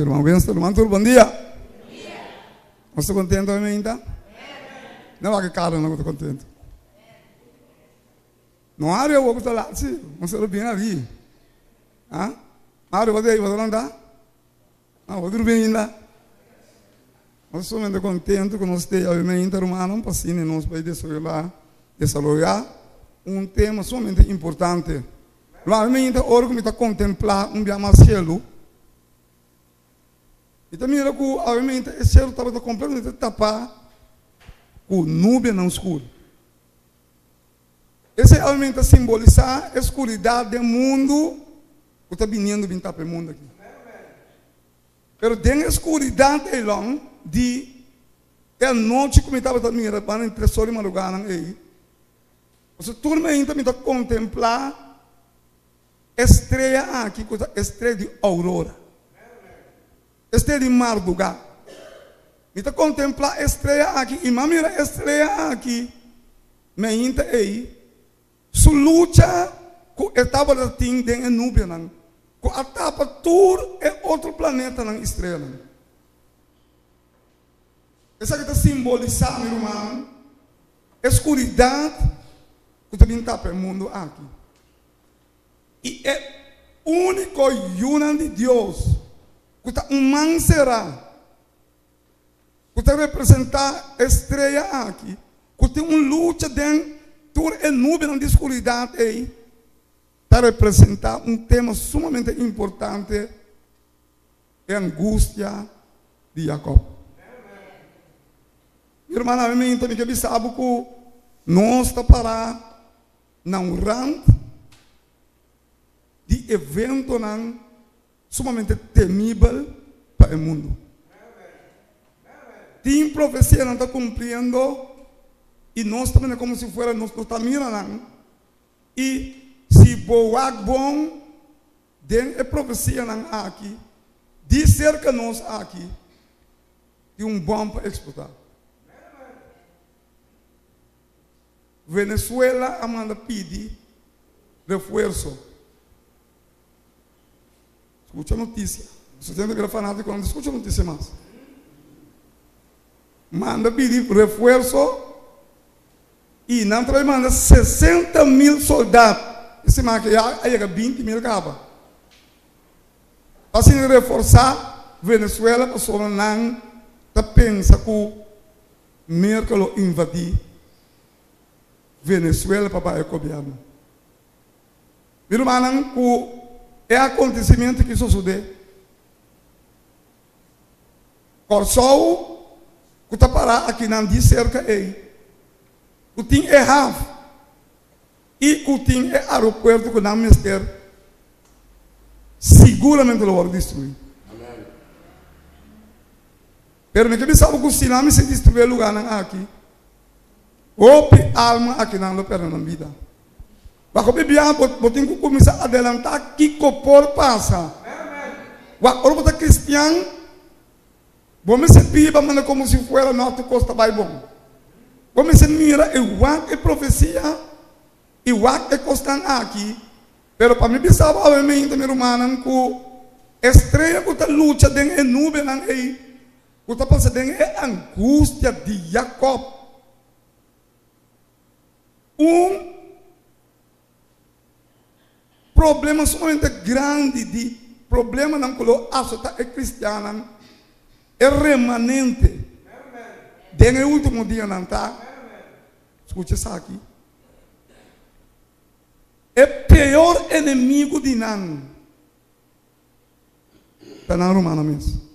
irmão. Irmão, tudo bom dia? Você está contente hoje ainda? Não é que cara, não estou contente. Não há eu vou estar lá, sim. Você está bem ali. Ah? Eu vou daí, vou andar? Vou dormir ainda. Nós somos muito contentes que nós estejamos ainda, irmão, para assim, nós podemos desenvolver tema somente importante. Lá, ainda, hora que me está contemplar bem mais cielo. E também era que o cielo estava completamente tapado com nuvem não escura. Esse realmente simboliza a escuridão do mundo que está vindo para o mundo aqui. Mas dentro da escuridão de a noite que me estava mirando para entre sol e madrugada aí, você turma ainda me está contemplar estrela aqui, estrela de aurora, estrela de madrugada. Me está contemplar estrela aqui e mira estrela aqui, me ainda aí, sua luta com a etapa da ting dentro da nuvem, com a etapa tour é outro planeta na estrela. Essa que está simbolizando, meu irmão, a escuridão que está vindo para o mundo aqui. E é o único união de Deus que está humano será, que está representar a estrela aqui, que tem uma luta dentro da nuvem de escuridão aí, para representar um tema sumamente importante, a angústia de Jacob. Irmã, a mim também que sabe que nós está para não rand de evento não sumamente temível para o mundo. Tem profecia não está cumprindo e nós também é como se fosse nós está mirando. E se boa bom dentro da profecia não aqui, de cerca nós aqui, de bom para exportar. Venezuela manda pedir reforço. Escute a notícia. Você tem que fanático quando escute a notícia mais. Manda pedir reforço e não trabalha manda 60 mil soldados. Esse marca aí é 20 mil caba. Assim reforçar Venezuela para só não tá pensa que o Merkel invadir Venezuela para o governo. Meu irmão, é acontecimento que sucede. Corsou, que está parado aqui não diz cerca aí. O tem errado. E o tem é aeroporto que não mister. Seguramente lo vai destruir. Pero me que sabe que o tsunami se destruir o lugar aqui. Ope alma aqui não perde na vida. Mas como bem, botem que começar a adelantar que copor passa. Agora você cristiano, vamos se piba manda como se fosse nosso costa vai bom. Vamos se mira e o profecia e o é constante aqui. Pero para mim pensava obviamente meu irmão que estrela que está luta dentro da nuvem aí, que está passando dentro da angústia de Jacob. Problema somente grande de problema não colo asota é cristiana é remanente dentro do último dia não tá. Escute isso aqui. É pior inimigo de não está na romana mesmo.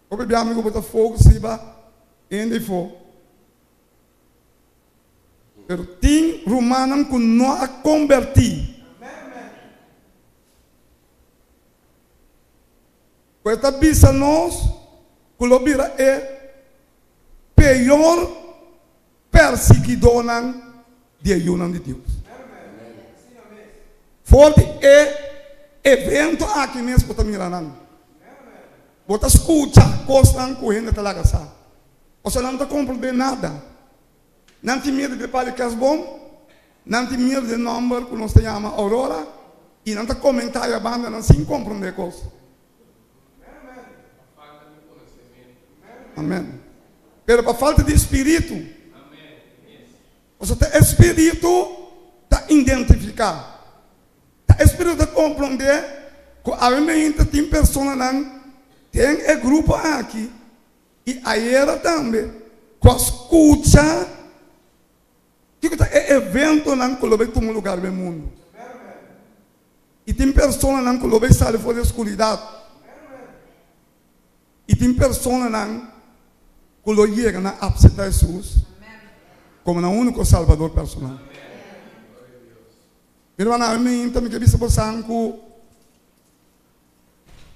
O bebê amigo bota fogo, se vai, ainda for. Pero tem romano que não a convertir. Esta bisa nós, que o bira é pior perseguidor de ayuno de Deus. Forte é evento aqui mesmo para mirando. Bota escuta, costa correndo talaga sa. Você não está compreendendo nada. Não tem medo de para que as bom, não tem medo de número que nós chama Aurora e não está comentando a banda, não sem compreender coisas. Amém. Pero para falta de espírito, você tem espírito para identificar, tem espírito para compreender que a mente tem pessoas tem um grupo aqui e aí ela também com escuta que é evento não que lo vai um lugar do mundo e tem pessoas não que lo vai sair fora da escuridão e tem pessoas não que lo chega a aceitar Jesus como o único salvador personal. Irmã, a mim também que visse você que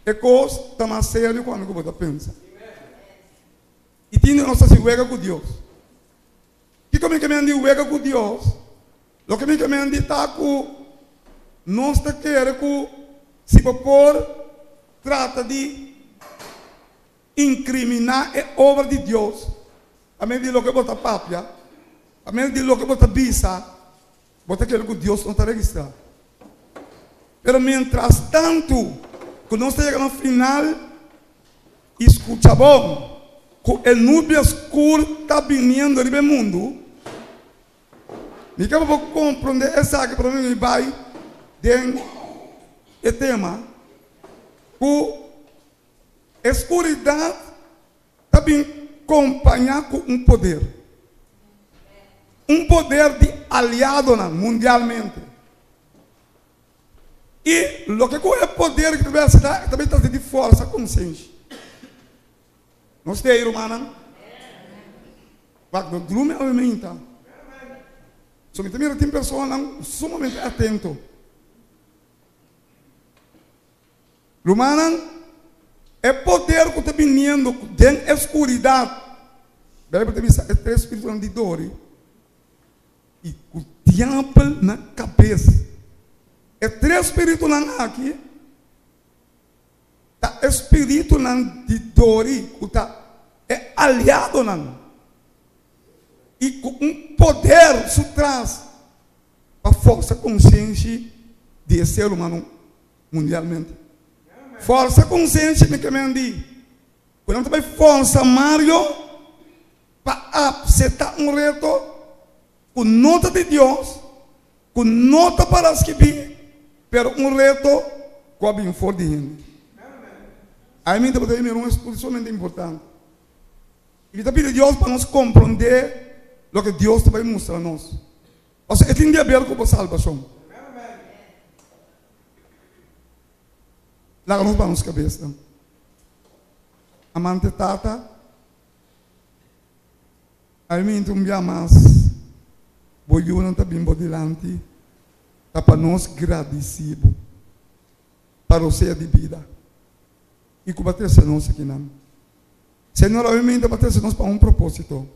é coisa está mais sério quando você pensa. E tem nossa se juega com Deus. Que como que me andi juega com Deus? Lo que me andi está com nós está querendo que se por trata de incriminar a obra de Deus. A mim diz lo que você papia, a mim diz lo que você bisa, você quer que Deus não está registrado. Pero mientras tanto, quando nós chegamos no final, escuta bom, que a nuvem escura está vindo do mundo, me quero compreender essa que para mim vai dentro do tema, que a escuridão está bem acompanhada com um poder de aliado mundialmente. E o que é poder que também está de força consciente. Nós temos, irmã, quando dorme a mente, somente tem pessoas sumamente atentas. Irmã, é poder que está vindo dentro da escuridão. Bíblia tem visto, é três espíritos de dor e o diabo na cabeça. É três espíritos aqui. Tá espírito de dor é aliado e com um poder se traz a força consciente de ser humano mundialmente. Força consciente me que me diz. Quando também força Mário para aceitar um reto com nota de Deus, com nota para escrever, pero um reto com a bem forte de gente. A mim também é uma exposição importante. E eu pedir a Deus para nos compreender o que Deus vai mostrar a nós. Ou seja, tem a ver com a salvação. Lá nos vamos cabeça. Amante tata, a mim também mais, vou eu não tá bem bodilante, tá para nós agradecido para o ser de vida. E que bater se nós aqui não. Senhor, obviamente bater se nós para um propósito,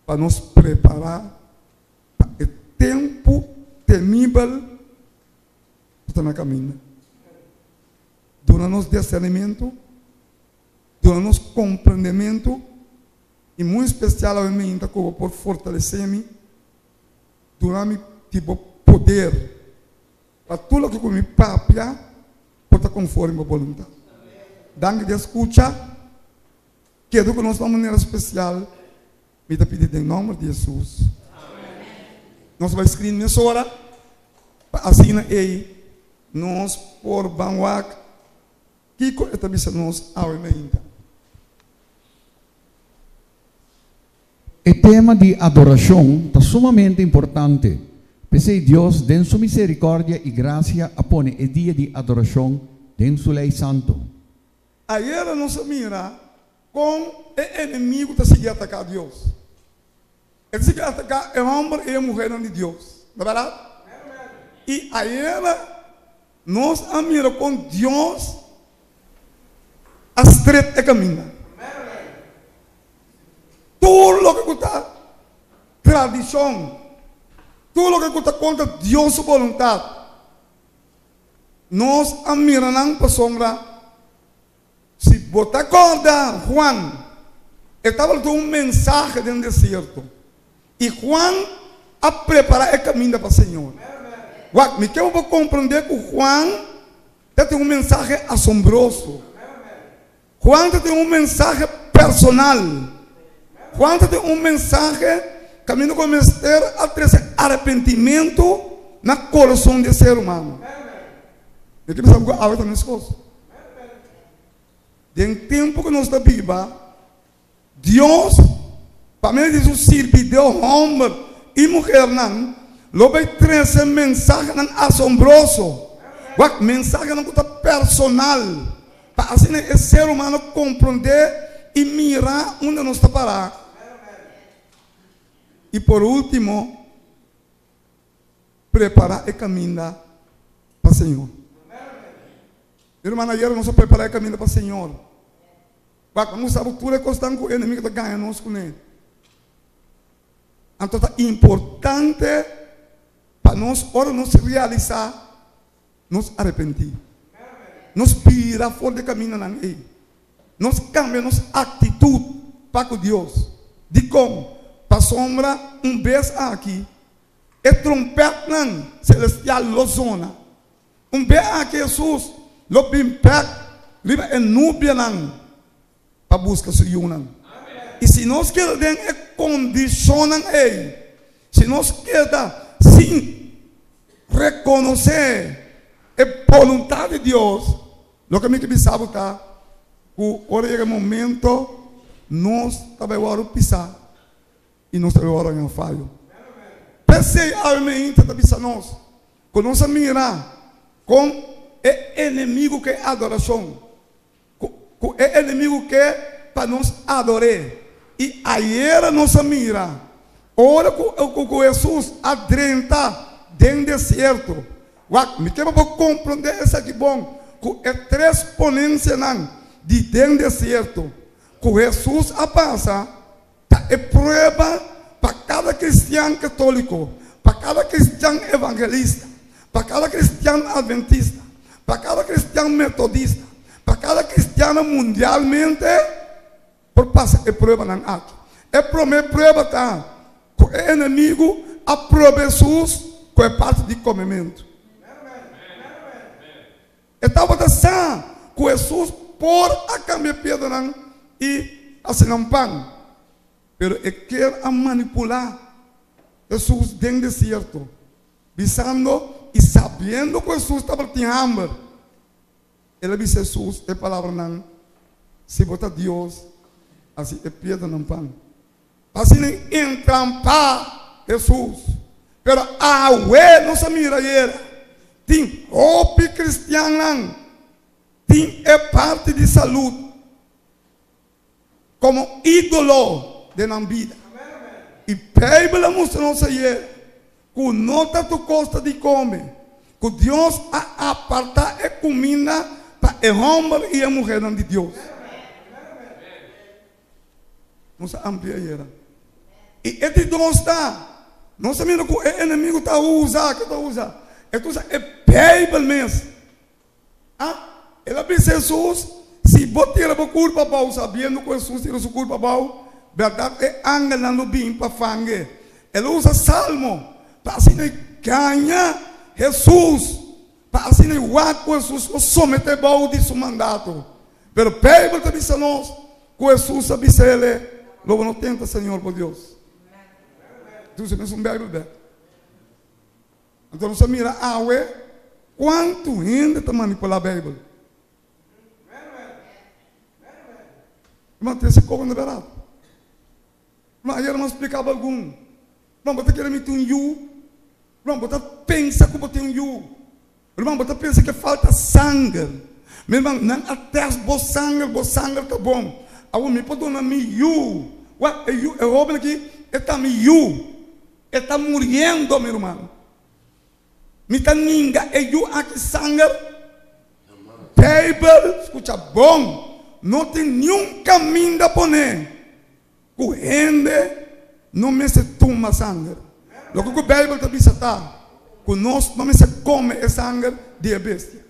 para nos preparar para o tempo temível que está na caminho. Dura-nos discernimento, dura-nos compreendimento e muito especial obviamente como por fortalecer-me, dura-me tipo poder para tudo que me papia está conforme a vontade. Danke de escuta, quero que nós de uma maneira especial me está pedindo em nome de Jesus. Nós vamos escrever nessa hora, assim aí, nós por banwak, que coisa nós aumenta. O tema de adoração está sumamente importante. Pensei Deus, em sua misericórdia e graça, apone o dia de adoração em sua lei santo. Aí ela não se mira com o inimigo que está atacar Deus. Ele se atacar o homem e a mulher de Deus. Não é verdade? E aí ela nos mira com Deus a estreita caminho. Tudo o que está tradição, tudo o que está contra Deus sua vontade, nós miramos para sombra. Se você acorda, Juan estava com um mensagem no deserto. E Juan a preparar o caminho para o Senhor. Me quero compreender que Juan tem um mensagem assombroso. Juan tem um mensagem personal. Juan tem um mensagem caminho com mestre a trazer arrependimento no coração do ser humano. Eu quero saber algo também coisas. Em tempo que nós estamos vivos, Deus, para mim, diz o servidor, homem e mulher, não, lo vai trazer mensagem assombroso. Mensagem personal. Para assim o ser humano compreender e mirar onde nós está parado. E por último, preparar o caminho para o Senhor. Irmã, ayer nós preparar o caminho para o Senhor. Quando sabe tudo é constante com o inimigo que ganha nós com ele. Então é importante para nós, ora nós realizar, nos arrepentir. Nos virar fora do caminho não é. Nos cambiar nossa atitude para com Deus. De como? Para sombra, vez aqui. E trompete não, celestial lozona. Vez aqui Jesus, lo bimpec, riba e núbia não, para buscar seu não. E se nós queremos condicionar ele, se nós queremos sim reconhecer a vontade de Deus, o que me que sabe tá, o hora momento nós também pisar e nós também vamos falho. Pensei a mim tá nós, quando nós mirar com o inimigo que é adoração, com o inimigo que é para nós adorar. E ayer nós mira, ora com Jesus adrenta dentro do deserto. Me quero compreender isso aqui bom. Com a transponência de dentro do deserto, com Jesus a passa, é prova para cada cristiano católico, para cada cristiano evangelista, para cada cristiano adventista, para cada cristiano metodista, para cada cristiano mundialmente. Por passar a prova não ato. É prova tá. O inimigo aprova Jesus com a parte de comimento. Estava assim, com Jesus por a cambiar pedra e assinar pão. Pero ele quer manipular Jesus dentro do deserto, visando e sabendo que Jesus estava tendo hambre. Ele disse Jesus, a palavra não, se botar Deus, assim é pedra no pão. Assim entrampar Jesus. Pero a ué não se mira ele. Tem roupa cristiana. Tem é parte de saúde. Como ídolo de na vida. E a Bíblia mostra-nos aí. Que nota tu gosta de comer. Que Deus a apartar a comida para o homem e a mulher de Deus. Não se amplia era. E este Deus está. Não se mira que o inimigo está a usar. Que está a usar. Então é Bíblia mesmo. Ele disse Jesus. Se você tira a culpa para sabendo que Jesus tira a sua culpa para verdade é enganando bem para fangue. Ele usa salmo para assim ganhar Jesus. Para assim Jesus someter ao de seu mandato. Mas a Bíblia está dizendo nós que Jesus sabe se ele. Logo não tenta, Senhor, por Deus. Tu se pensa um Bíblia. Então você mira, quanto ainda está manipulando a Bíblia? Irmão, tem esse corpo na verdade. Irmão, eu não explicava algum. Irmão, você quer me ter um you? Irmão, você pensa que você tem um you? Irmão, você pensa que falta sangue. Meu irmão, não até o sangue está bom. Agora me pode dar me you. É óbvio que está me you. Está morrendo, meu irmão. Me está ninguém. É you aqui sangue. Bíblia, escuta bom. Não tem nenhum caminho da poner. Correndo, não me se toma sangue. Logo que a Bíblia está dizendo, que nós não me se come a sangue de bestia.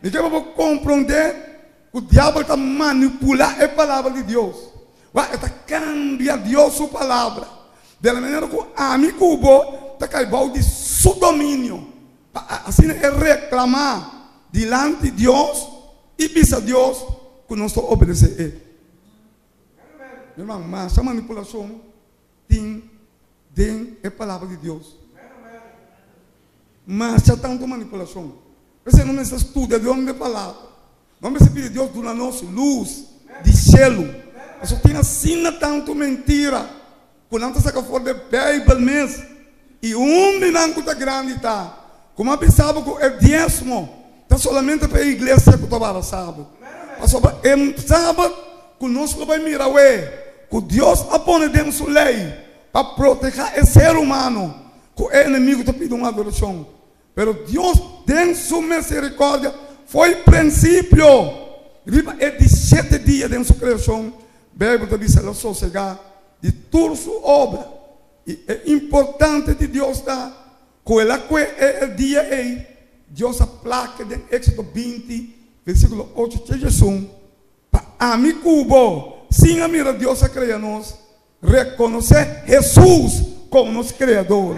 E que eu vou compreender que o diabo está manipulando a palavra de Deus. Está cambiando Deus sua palavra. da maneira que a mim cubo está caibal de seu domínio. Assim é reclamar diante de Deus e bisa Deus que nós estamos obedecendo. Meu irmão, mas a manipulação tem a palavra de Deus. Mas há tanta manipulação. Você não precisa estudar de onde é palavra. Não precisa pedir Deus do nosso luz, de selo. Você tem assim tanto mentira. Quando você saca fora da Bíblia mesmo. E menino que está grande está. Como a pessoa que é dízimo. Está solamente para a igreja que está para sábado. É sábado que nós vamos mirar que Deus apone dentro da lei para proteger o ser humano. Que o inimigo está pedindo uma adoração. Mas Deus, dentro sua misericórdia, foi princípio. É de 7 dias dentro da sua criação. A Bíblia está dizendo sossegar de toda sua obra. E é importante de Deus dar. Que ela é o dia aí. Deus aplaca em Êxodo 20, versículo 8 de Jesus. Para a mim, cubo, sim, a mira Deus a criar nós. Reconhecer Jesus como nosso Criador.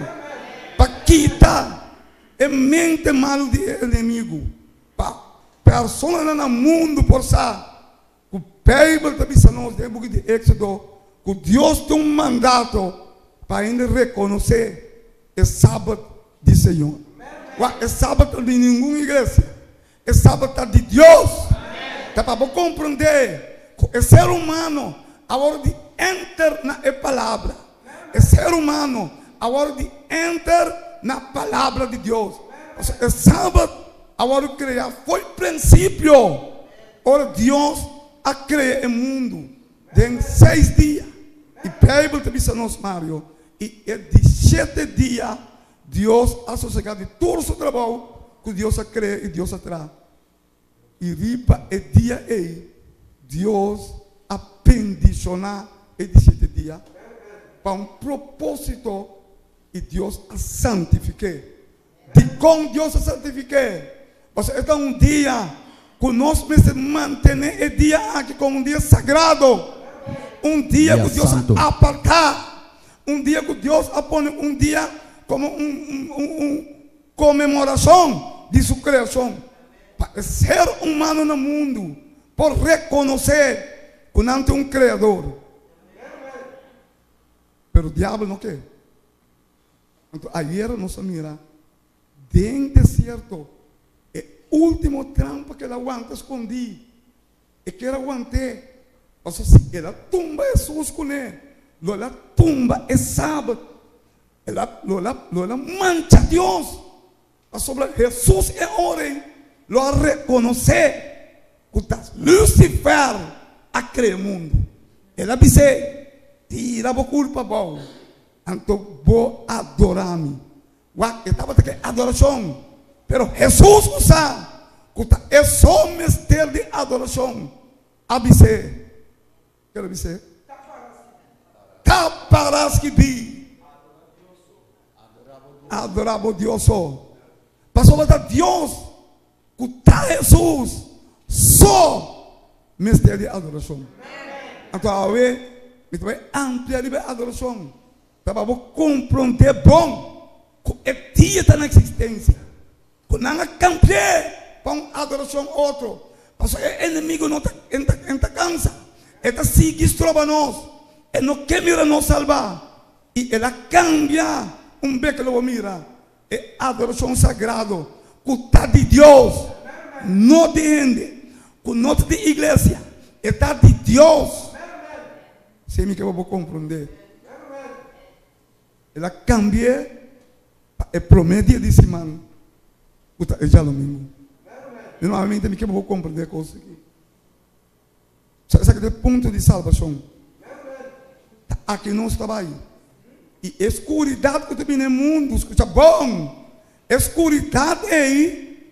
Para quitar a mente mal do inimigo. Para pessoas no mundo por sa. O Bíblia está dizendo nós, no livro de Êxodo, que Deus tem mandato para ainda reconhecer o sábado do Senhor. É sábado de nenhuma igreja. É sábado de Deus. Está para compreender que o ser humano, a hora de entrar na palavra, o ser humano, a hora de entrar na palavra de Deus. O sábado, a hora de criar, foi princípio. Ora, Deus a criar o mundo em 6 dias. E a Bíblia te diz a nós, Mário, e é de 7 dias, Deus a sossegado de todo o seu trabalho, que Deus a criar e Deus a traz. E ripa é dia aí, Deus a bendicionar é de 7 dias, para um propósito, e Deus a santificar. De como Deus a santificar? Ou seja, é um dia que nós precisamos manter o dia aqui como um dia sagrado. Um dia que Deus apartar. Um dia que Deus apone um dia como uma comemoração de sua criação. Para ser humano no mundo, por reconhecer que não tem um Criador. Mas o diabo não quer. Então, ayer nós mira dentro do deserto, o último trampo que ela aguenta escondido, e que ela aguante, ou seja, se ela tumba Jesus com ele, ela tumba é sábado, ela mancha Deus, sobre Jesus é hora, ela reconhecer que Lucifer a criar o mundo, ela disse, tira a culpa boa. Então vou adorar-me. Estava aqui adoração. Mas Jesus usa. É só o mistério de adoração. Abise. Quero dizer. Taparás que vi. Adorava Deus. Passou a Deus. Que está Jesus. Só mistério de adoração. Então, a ver, me vai ampliar a adoração. Para compreender bom que o dia está na existência. Que não há campeão para uma adoração outro. Porque o inimigo não está cansa. Ele sigue estrova nós. Ele não quer mirar nos salvar. E ele cambia um beco que mira. É adoração sagrada. Que está de Deus. Não de gente. Que não está de igreja. Está de Deus. Se me que eu vou compreender. Ela cambia e promete de semana. É já domingo. Normalmente me que eu vou compreender coisas aqui. Sabe que ponto de salvação. Aqui não estava aí. E escuridade que tem no mundo, escuta bom. Escuridade aí.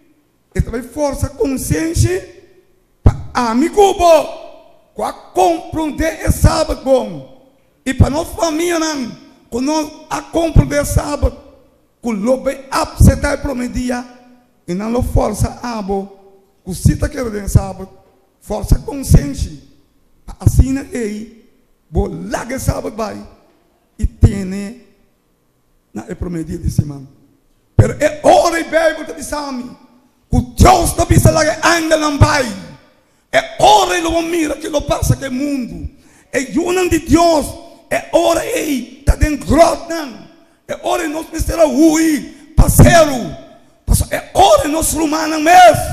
Estava em força consciente para amigo bom. Para compreender esse sábado bom. E para nossa família não. Quando a compra de sábado, que o lobo absetar prometia, e não força abo, que o cita que de sábado, força consciente, assim aí, vou largar sábado vai, e tem na prometido de semana. Pero é hora e Bíblia te disami, que Deus te bisa lá que anda não vai. É hora e lo mira que lo passa que mundo. É unam de Deus. É hora e tá dentro grota. É hora e nós precisamos ui parceiro. É hora e nós rumanos mesmo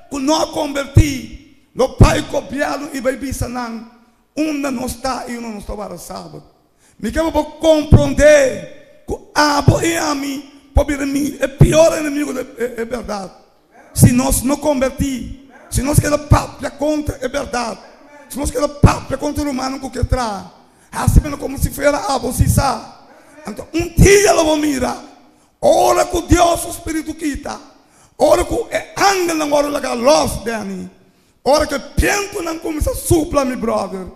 que não convertir. O pai copiado e vai bisa não. Onde não está e não está para sábado. Me quero compreender que abo e a mim é pior inimigo é verdade. Se nós não convertir, se nós queremos pátria contra é verdade. Se nós queremos pátria contra o humano que traz, assim como se fosse abo se sabe. Então dia eu vou mirar. Ora que Deus o Espírito quita. Ora que é ángel não ora lá que luz dani. Ora que piento não começa a supla meu brother.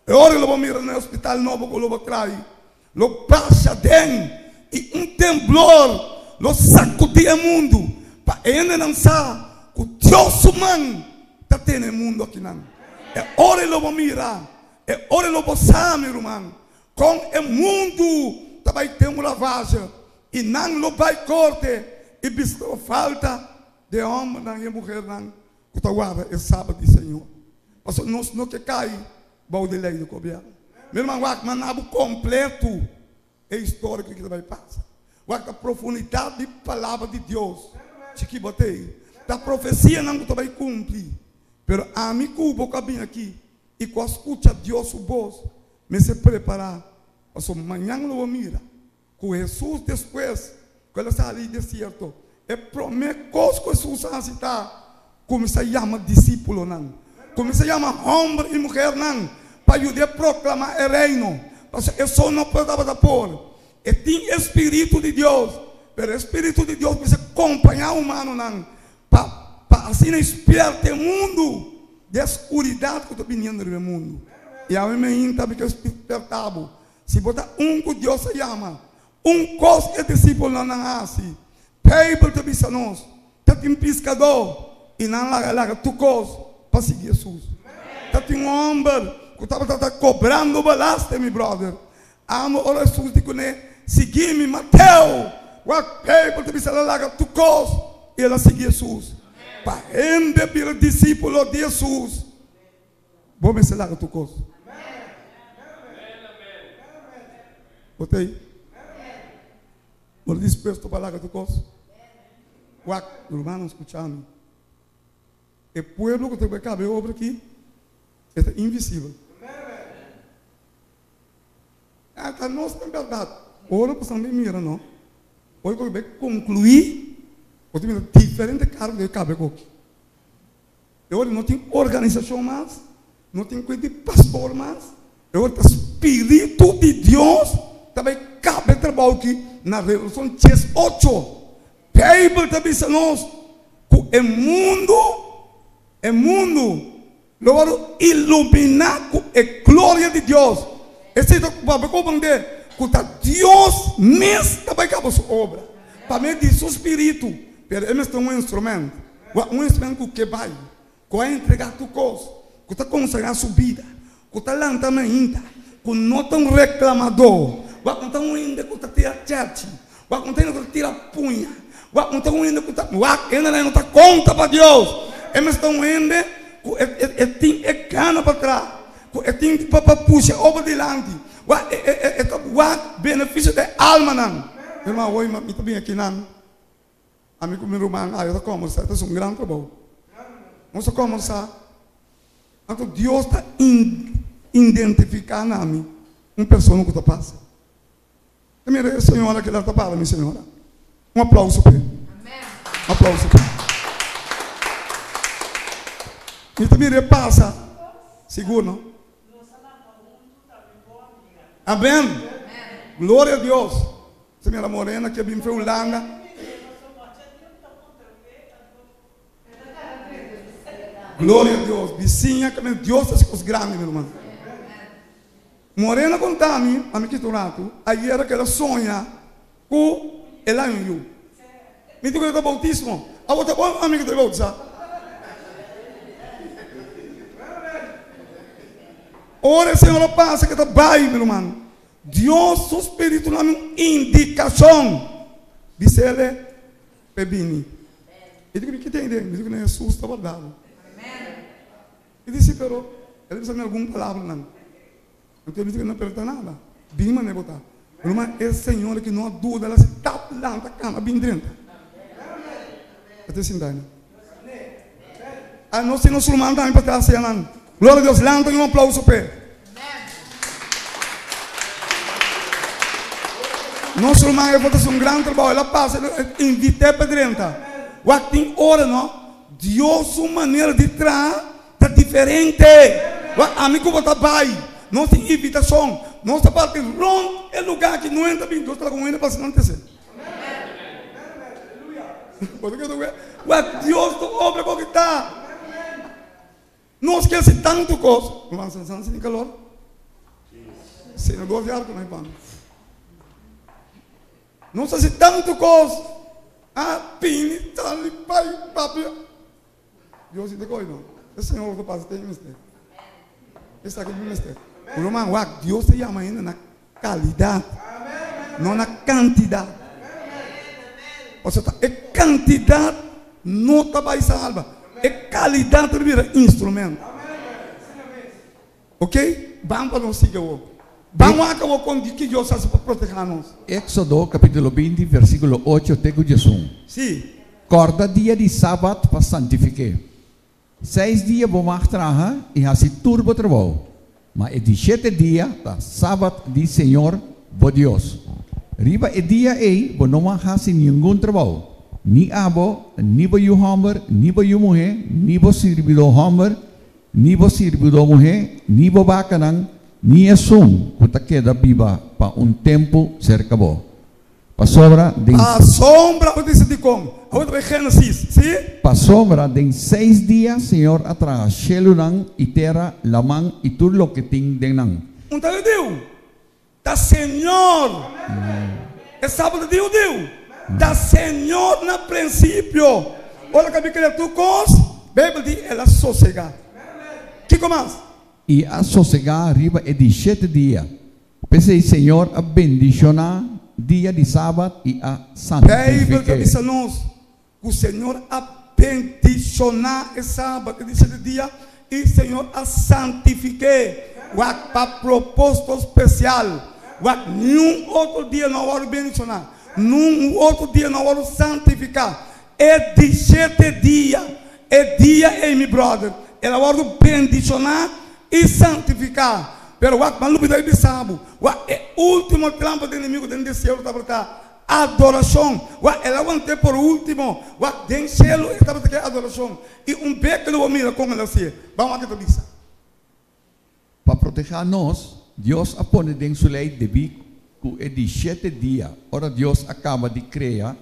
Ora eu vou mirar no hospital novo que eu vou trair. Lo passa dentro e temblor lo sacudia o mundo para ele não sabe que Deus humano está tendo o mundo aqui não. É hora eu vou mirar. É hora eu vou saber meu irmão. Com o mundo vai ter uma lavagem e não vai corte e visto falta de homem e mulher não que está guarda é sábado do Senhor. Mas nós não que cai balde lei do governo. Meu irmão, mas nada completo é histórico que vai passar. A profundidade de palavra de Deus. Que botei. Da profecia não vai cumprir. Pero a mim que o cabinho aqui e com a escuta de Deus o voz me se preparar. Mas amanhã eu vou mirar. Com Jesus depois que ele sai ali deserto. É promete coisa que Jesus está. Como se chama discípulo não. Como se chama homem e mulher não. Para ajudar a proclamar o reino. Porque eu só não posso dar pôr. E tem Espírito de Deus. Pero o Espírito de Deus precisa acompanhar o humano não. Para assim despertar o mundo da escuridade que está vindo no mundo. E a mim me também que eu despertava. Se botar que Deus se chama. Coisa que discípulo não nasce. Bíblia te diz a nós. Tem pescador. E não larga tu coisa para seguir Jesus. Tem um homem que estava cobrando o balaste, meu brother. Amo ora Jesus de que seguir-me, Mateus. O Bíblia te diz a larga tu coisa. E ela seguia Jesus. Para ele vir discípulo de Jesus. Vou me larga tu coisa. Botei. Vou disposto para larga tu coisa. O irmão escutando. O povo que tem que caber obra aqui é invisível. Está nós tem verdade. Ora para também mira não. Hoje eu vou concluir. Eu tenho diferente cargo de caber aqui. Eu não tenho organização mais, não tenho coisa de pastor mais. Eu tenho Espírito de Deus também cabe trabalho aqui na Revolução 18. Bíblia também diz a nós que o mundo logo iluminar com a glória de Deus. Esse é para compreender que Deus mesmo também acaba a sua obra. Para mim diz o Espírito, ele é um instrumento que vai entregar tua coisa, que está conseguindo a sua vida, que está lançando ainda, que não está um reclamador, que está um ainda que está tirando chete, que está tirando punha, que está um ainda que não está conta para Deus. Eles estão indo, tem cana para trás, tem para puxar over dilante, o benefício da alma não. Irmão, oi, mas também aqui não. Amigo meu irmão, eu estou conversando, isso é um grande trabalho. Nós estamos conversando. Então Deus está identificando a mim, uma pessoa que está passando. Primeiro, a senhora que ela está para minha senhora. Um aplauso para ele. Um aplauso para ele. E também passa, seguro. Amém? Glória a Deus. Senhora Morena, que é bem feulanga. Glória a Deus. Vizinha, que Deus é os grandes, meu irmão. Morena contava-me, a mim que tu rato, aí era que ela sonha com ela em eu. Me digo que é bautismo. A outra bom amigo de bautizar. Ora, a senhora passa que está bem, meu irmão. Dios, su espíritu, dá uma indicação. Dice ele, pebini. Ele disse que tem dentro, diz que Jesus estava dado. Ele disse, pero, ele disse alguma palavra, não. Então ele disse que não pergunta nada. Bima ne botar. Mas é Senhor que não há dúvida, ela se está lá na cama, bem dentro. Até assim, Dani. Ah, não se nos surmanda também para estar assim, glória a Deus, lanta um aplauso para ele. Nosso irmão, eu vou fazer um grande trabalho. Ela passa, invitei para dentro. O que tem hora, não? Deus, sua maneira de trazer está diferente. A mim, como está bem, não tem invitação. Não está para ter ronco, é lugar que não entra bem. Deus está com ele para se não ter. Deus, tu obra com que está. Não esquece tanto coisa. Irmão, você não tem calor? Sim, não gosto de ar, não é bom. Não sei se tanto coisa. Ah, pini, tali, pai, papi. Deus te coi não. O Senhor do Pai tem mistério. Esse aqui é o mistério. O irmão, Deus te chama ainda na qualidade, não na quantidade. Ou seja, é quantidade não está vai salva. É qualidade de instrumento. Ok? Vamos para nós seguir o. Vamos acabar com que Deus faz para proteger-nos. Éxodo capítulo 20, versículo 8, texto de Jesus. Sim. Corda dia de sábado para santificar. 6 dias vou mais trabalhar e assim turbo trabalho. Mas é de 7 dias, tá sábado de Senhor, vou Deus. Riba é dia aí, vou não fazer nenhum trabalho. Ni abo, ni vou o homem, ni vou o mulher, ni vou servidor homem, ni vou servidor mulher, ni vou bacanang, ni é som, que queda viva para tempo cerca bo. Para sobra de a sombra, o disse de como? Agora Gênesis, sim? Para sobra de 6 dias, Senhor atrás, chelunan e terra, lamang e tudo lo que tem denang. Então eu digo, da Senhor, é sábado de Deus, da Senhor no princípio. Olha que a criatura cos, Bíblia diz, ela sossega. Que começa? E a sossegar arriba é de 7 dias. Pensei, Senhor, a bendicionar dia de sábado e a santificar. Diz a nós, o Senhor a bendicionar o sábado, diz o dia, e o Senhor a santificar. Para propósito especial. Nenhum outro dia não vai bendicionar. Nenhum outro dia não vai santificar. É de 7 dias. É dia, meu brother. Ela vai bendicionar e santificar. Pero mas não precisa de sábado. É o último trampo do inimigo dentro do céu está para adoração. Ela vai ter por último. Dentro do céu está para adoração. E pequeno mira como ela se. Vamos aqui para isso. Para proteger nós, Deus apone dentro sua lei de que é de 7 dias. Ora Deus acaba de criar.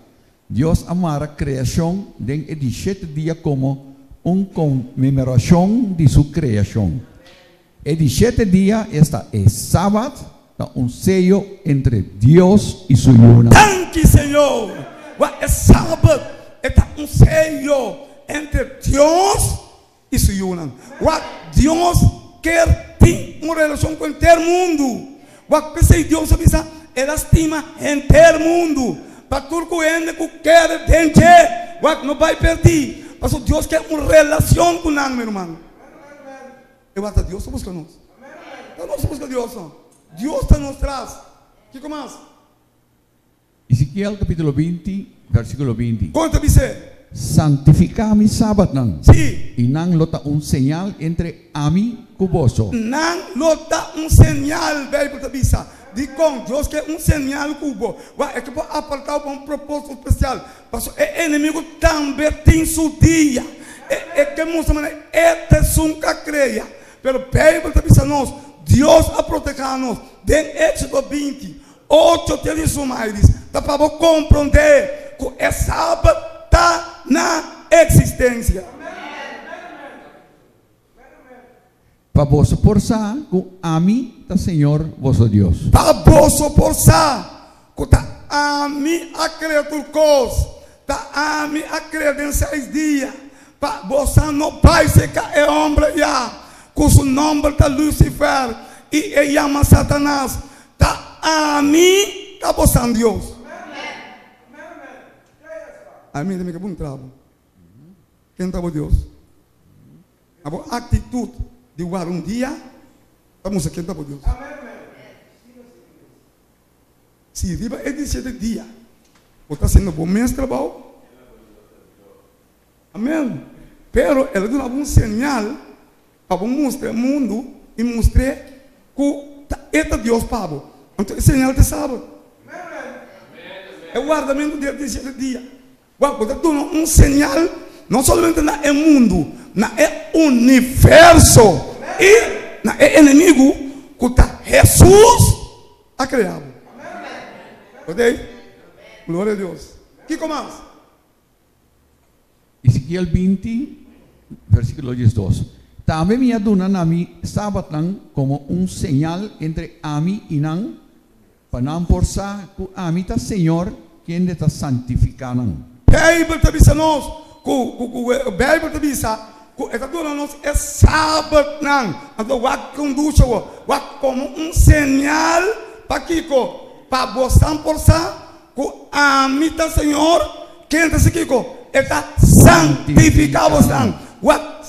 Deus amara a criação dentro de 7 dias como comemoração de sua criação. E de 7 dias está é sábado, sello entre Deus e sua luna. Thank you, Senhor. É sábado, está sello entre Deus e sua luna. Deus quer ter uma relação com o inteiro mundo. Se Deus avisa, ela estima o inteiro mundo. Para tudo que quer dentro, não vai perder. Mas Deus quer uma relação com nós, meu irmão. Eu acho que Deus está buscando nós. Então nós buscamos Deus. Deus está nos traz. Que começa? Ezequiel capítulo 20, versículo 20. Conta você. Santificar-me sábado não. Sim. E não lota sinal entre ami e vosso. Não lota sinal, Bíblia te diz. De com Deus quer sinal cubo. É que pode apartar para propósito especial. Porque o inimigo também tem seu dia. É que mostra este nunca creia. Pero Bíblia te diz a nós, Deus a proteger-nos. Em Éxodo 20, 8 te diz mais. Dá para compreender que é sábado está na existência. Para vos forçar com ami da Senhor vosso Deus. Para vos forçar com ami a criatura cos, tá ami a criatura em 6 dias. Para vos não vai ser que é homem já, com o nome de Lucifer e chama Satanás. Tá a mim está buscando Deus. A mim também é bom trabalho. Quem está com Deus? A atitude de guardar um dia, vamos a quem está com Deus. Se riba é 17 dias, você está sendo bom mês de trabalho. Amém. Pero ela deu um sinal para mostrar o mundo e mostrar que é Deus para você. Então, esse sinal de sábado. É o guardamento de 17 dias. Você está dando um sinal, não somente no mundo, no universo. E no inimigo que está Jesus a criar. Ok? Glória a Deus. Que mais? Ezequiel 20, versículo 12. Também me aduna na mi sabatang como señal entre ami y nan, para não forçar que ami ta Senhor, quem está santificando. Bíblia te diz nós, a Bíblia te diz que esta dona nós é sábado não, então vai conduzir, vai como sinal para que para você forçar que ami ta Senhor, quem está se kiko está santificado você.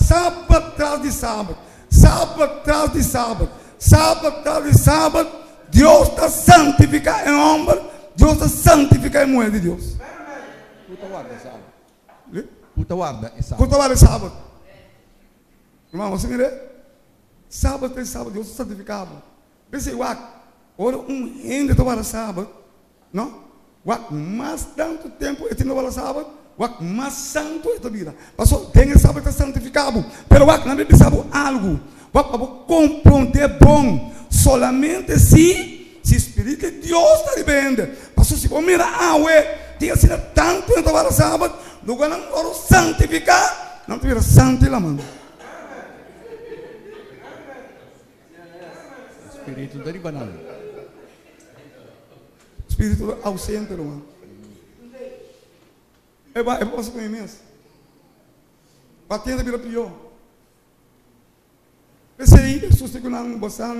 Sábado atrás de sábado, sábado atrás de sábado, sábado atrás de sábado, Deus está santificando em homem, Deus está santificando em mulher de Deus. Puta guarda é sábado. Puta guarda é sábado. Puta guarda é sábado. Irmão, você mira? Sábado atrás de sábado, Deus está santificado. Pensei, ora rende para sábado, não? Mais tanto tempo eu tenho para sábado. Mas santo é a vida. Pastor, tem que saber que está santificado. Pero na Bíblia sabe algo. Para compreender bom. Solamente se o Espírito de Deus está vivendo. Pastor, se você mirar tem sido tanto em todo sábado. Lugar não quero santificar. Não tiver santo e la mão. Espírito da ribanal. Espírito ausente, irmão. É você com imenso. Batendo pela pior. Esse aí, Jesus tem que não gostar,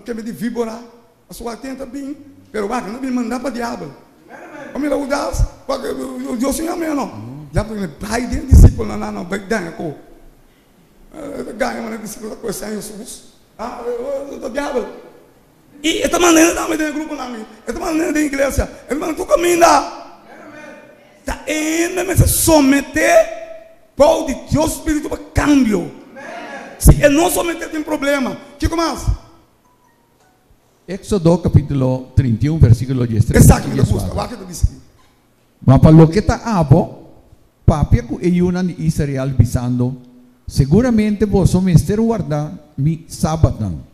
que me de víbora, a sua atenta bem, pero não me mandar para o diabo. Como ele udas, o Deus Senhor amém não. Já porque ele vai dentro discípulo não vai ganhar com. Ganha uma discípula com esse Jesus. O diabo. E esta maneira não me tem grupo não. Esta maneira de igreja, ele manda tu caminha. Está ainda me someter para o Deus Espírito para câmbio. Se ele não someter tem problema. Que mais? Éxodo capítulo 31 versículo 10. Exato, mas para lo que está abo, papia que ayunan de Israel bisando, seguramente vos mister guardar mi sábado.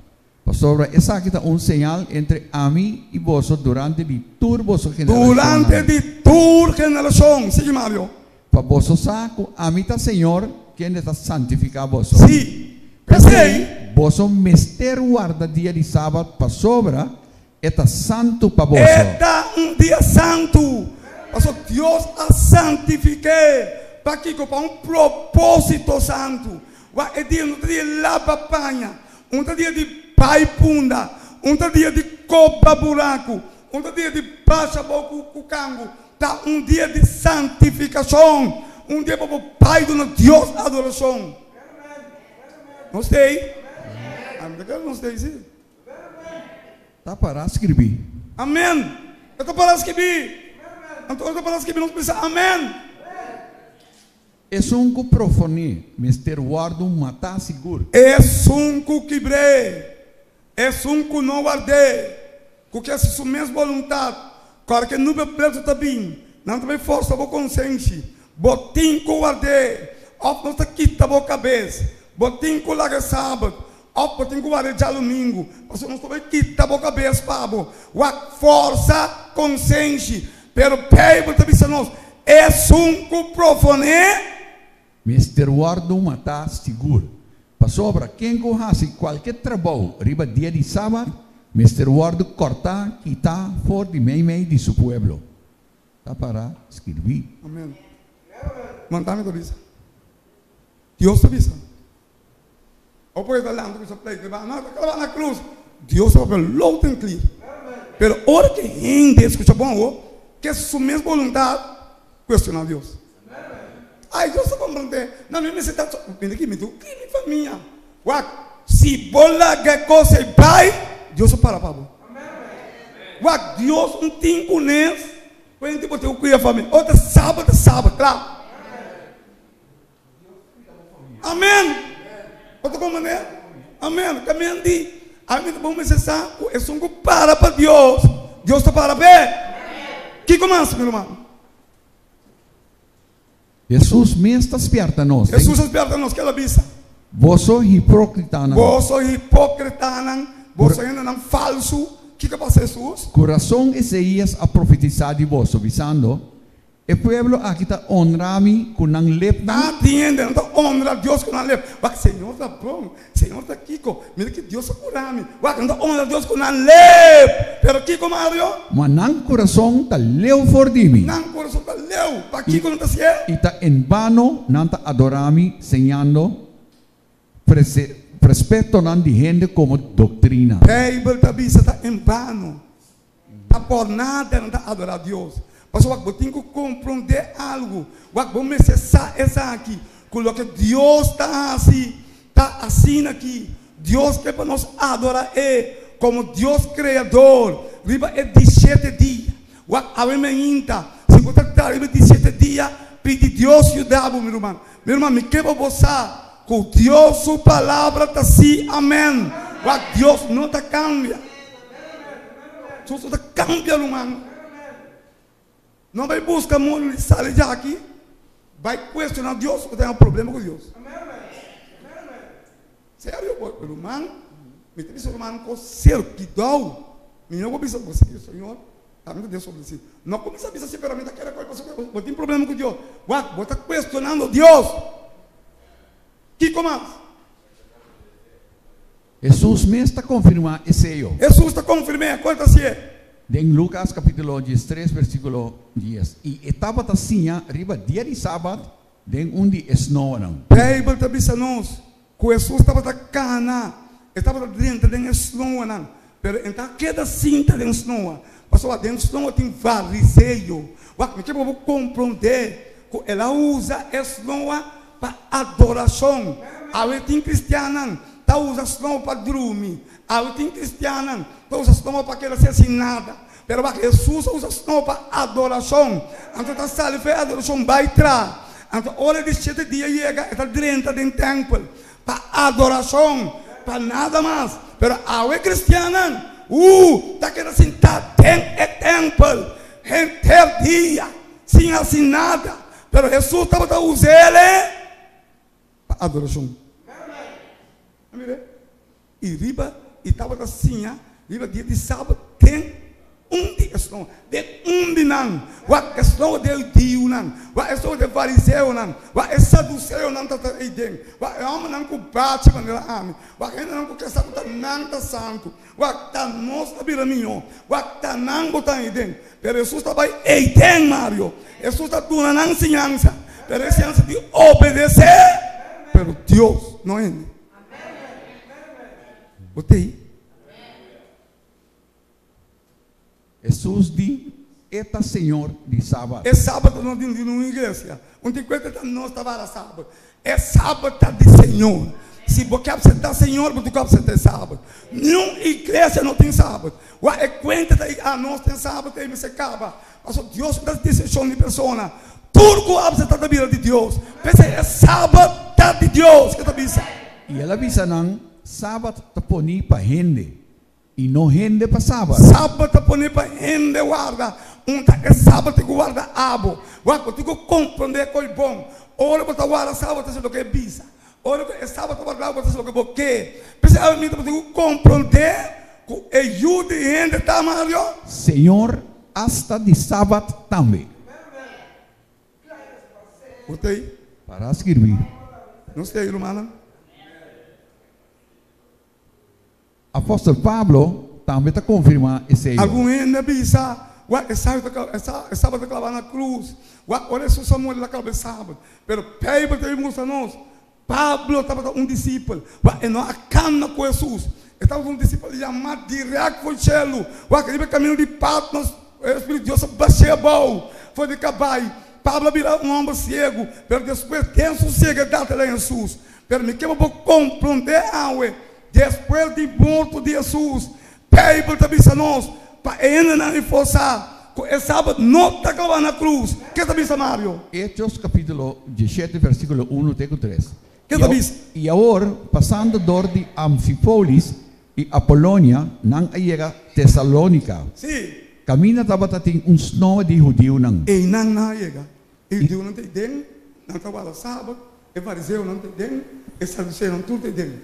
Sobre esa que está señal entre a mí y vos durante el tour vos generación. Durante el tour generación, sí, Mario. Para vos saco a mí está Señor quien está santificado vos. Sí. Porque vos mister guarda día de sábado para sobra está santo para vos. Está un día santo. Pastor, Dios ha santificado para que para un propósito santo. É dia no dia lava panha, dia de pai punda, dia de copa buraco, dia de baixa boca o cango, tá dia de santificação, dia para o pai do Deus adoração. Não sei. Não sei sim. Tá para escrever. Amém. Eu tô para escrever. Então eu tô para escrever, não precisa. Amém. É que profone, mister guardo matar seguro. É que quebrei. É que não guardei. Porque é sua mesma vontade. Claro que não é preso também. Não tem força para consciência. Botim que guardei. Ó, não está quita a cabeça. Botim que larga sábado. Ó, botim que guardei já domingo. Você não está quita a cabeça, pabo. Força, consciência. Pero Bíblia está dizendo, é que profone. Mister guardo matar seguro. Para sobra, quem corrasse qualquer trabalho, riba dia de sábado, Mister guardo cortar, quitar, fora de meio de seu pueblo. Tá para escrever. Amém. Mantame tudo isso. Deus te avisa. Ou por isso, lá, não precisa pleito. Não, está na cruz. Deus vai ver louco em clear. Pero hora que gente escucha bom, que é sua mesma vontade, questionar Deus. Ai, Deus está compreendendo. Não, me está vendo aqui, me tu, que me família. Se bola que coisa e pai, Deus para Pablo. Deus não tem com eles, quando tipo tem o que a família. Outra sábado, claro. Amém. Outra como é? Amém. Caminhando de, a mim vamos necessário, é só um para Deus. Deus está para bem. Que começa, meu irmão? Jesus mesmo está esperta nós. Jesus está esperta nós, que ela bisa. Você hipócrita não. Você hipócrita não. Você ainda não falso. O que passa Jesus? Coração Isaías a profetizar de vós, avisando. O pueblo aqui está honrando com não lep. Tá entendendo? Então honra Deus com não lep. O Senhor está bom. Senhor está aqui. Mira que Deus está curando. Então honra Deus com não lep. Pero aqui como Mario? Mas não coração está leu for de mim. Não coração está leu. Para aqui como está se é? E está em vano não está adorando, ensinando, respeito não de gente como doutrina. Bible está em vano. Está por nada não está adorar Deus. Mas eu tenho que compreender algo. Vamos necessitar essa aqui. Coloca Deus está assim aqui. Deus quer para nós adorar como Deus criador. Riba é 17 dias. A mim se você está riba 17 dias, pede Deus ajudar, meu irmão. Meu irmão, me quebra você. Com Deus sua palavra está assim. Amém. Deus não está cambia. Deus não está cambia, irmão. Não vai buscar muito sair de aqui. Vai questionar Deus ou tem um problema com Deus. Sério, meu irmão? Me tem visto, irmão, com certidão. Me não vou pensar com você, Senhor. Está muito Deus sobre si. Não começa a pensar assim, pero a mim daquela coisa, eu tenho problema com Deus. Você está questionando Deus. Que comanda? Jesus mesmo está confirmando esse eu. Jesus está confirmando, quanto assim é? Em Lucas capítulo 13, versículo 10. E estava assim, arriba dia de sábado, den onde esnoam. Bíblia está dizendo nós, que Jesus estava na cana, estava dentro de esnoam, pero então cada cinta de esnoam, passou dentro de esnoam tem fariseu. Me que eu vou compreender que ela usa esnoam para adoração. Aí tem cristiano, tá usa esnoam para dormir. Aí tem cristiano, tá usa esnoam para que ela seja nada. Pero Jesus usa esnoam para adoração. Então tá saindo para adoração vai entrar. Então hora de 7 dias chega, está dentro do templo para adoração, para nada mais. Pero aí cristiano, tá querendo sentar dentro do templo, inteiro dia, sem assim nada. Pero Jesus estava usando ele para adoração. E riba, e estava assim, riba dia de sábado, tem dia estou, de não, a questão de Deus não, a questão de fariseu não, a saduceu não está aí dentro, a homem não combate quando ela ama, a gente não quer saber não está santo, a tá nossa vida minha, a tá não botar aí dentro, pero Jesus estava aí dentro, Mário, Jesus está dando a ensinança, pero a ensinança de obedecer, pero Deus não é. Botei. Jesus diz, eta Senhor de sábado. É sábado não tem uma igreja. Onde coisa não estava na sábado. É sábado de Senhor. Se você quer aceitar Senhor, você quer aceitar sábado. Nenhuma igreja não tem sábado. É conta da nós tem sábado e se acaba. Mas Deus dá decisão de pessoa. Tudo que você está da vida de Deus. Pensa é sábado de Deus que está pensando. E ela avisa não, sábado está poni para gente. E não rende para sábado. Sábado está poni para gente guarda. É sábado que guarda abo. Você tem que compreender que é bom. Ora você guarda sábado, você é o que é bisa. Ora é sábado guarda você é o que é porque. Principalmente você tem que compreender que ajuda e gente está Mario. Senhor, hasta de sábado também. Botei. Para escrever. Não sei, irmã. Apóstolo Pablo também está confirmando esse aí. Algum ainda bisa, é sábado que clavar na cruz. Olha só Samuel na cabeça sábado. Pero Pedro tem mostra nós. Pablo estava um discípulo, e não acana com Jesus. Estava um discípulo chamado direto para o céu. O caminho de Patmos, o Espírito de Deus baixou, foi de cabai. Pablo virou um homem cego, mas depois tem sossego dado lá em Jesus. Mas me quero compreender algo. Depois de morto de Jesus, Pablo também se nós, para ainda não reforçar, que sábado não está acabando na cruz. Que também se Mário? Hechos capítulo 17, versículo 1 até 3. Que também? E agora, passando dor de Amfipolis e Apolônia, não chega Tessalônica. Sim. Camina estava tem snow de judeu não. E não chega. E Deus não tem dentro, não trabalha sábado, e fariseu não tem dentro, e saduceu não tudo tem dentro.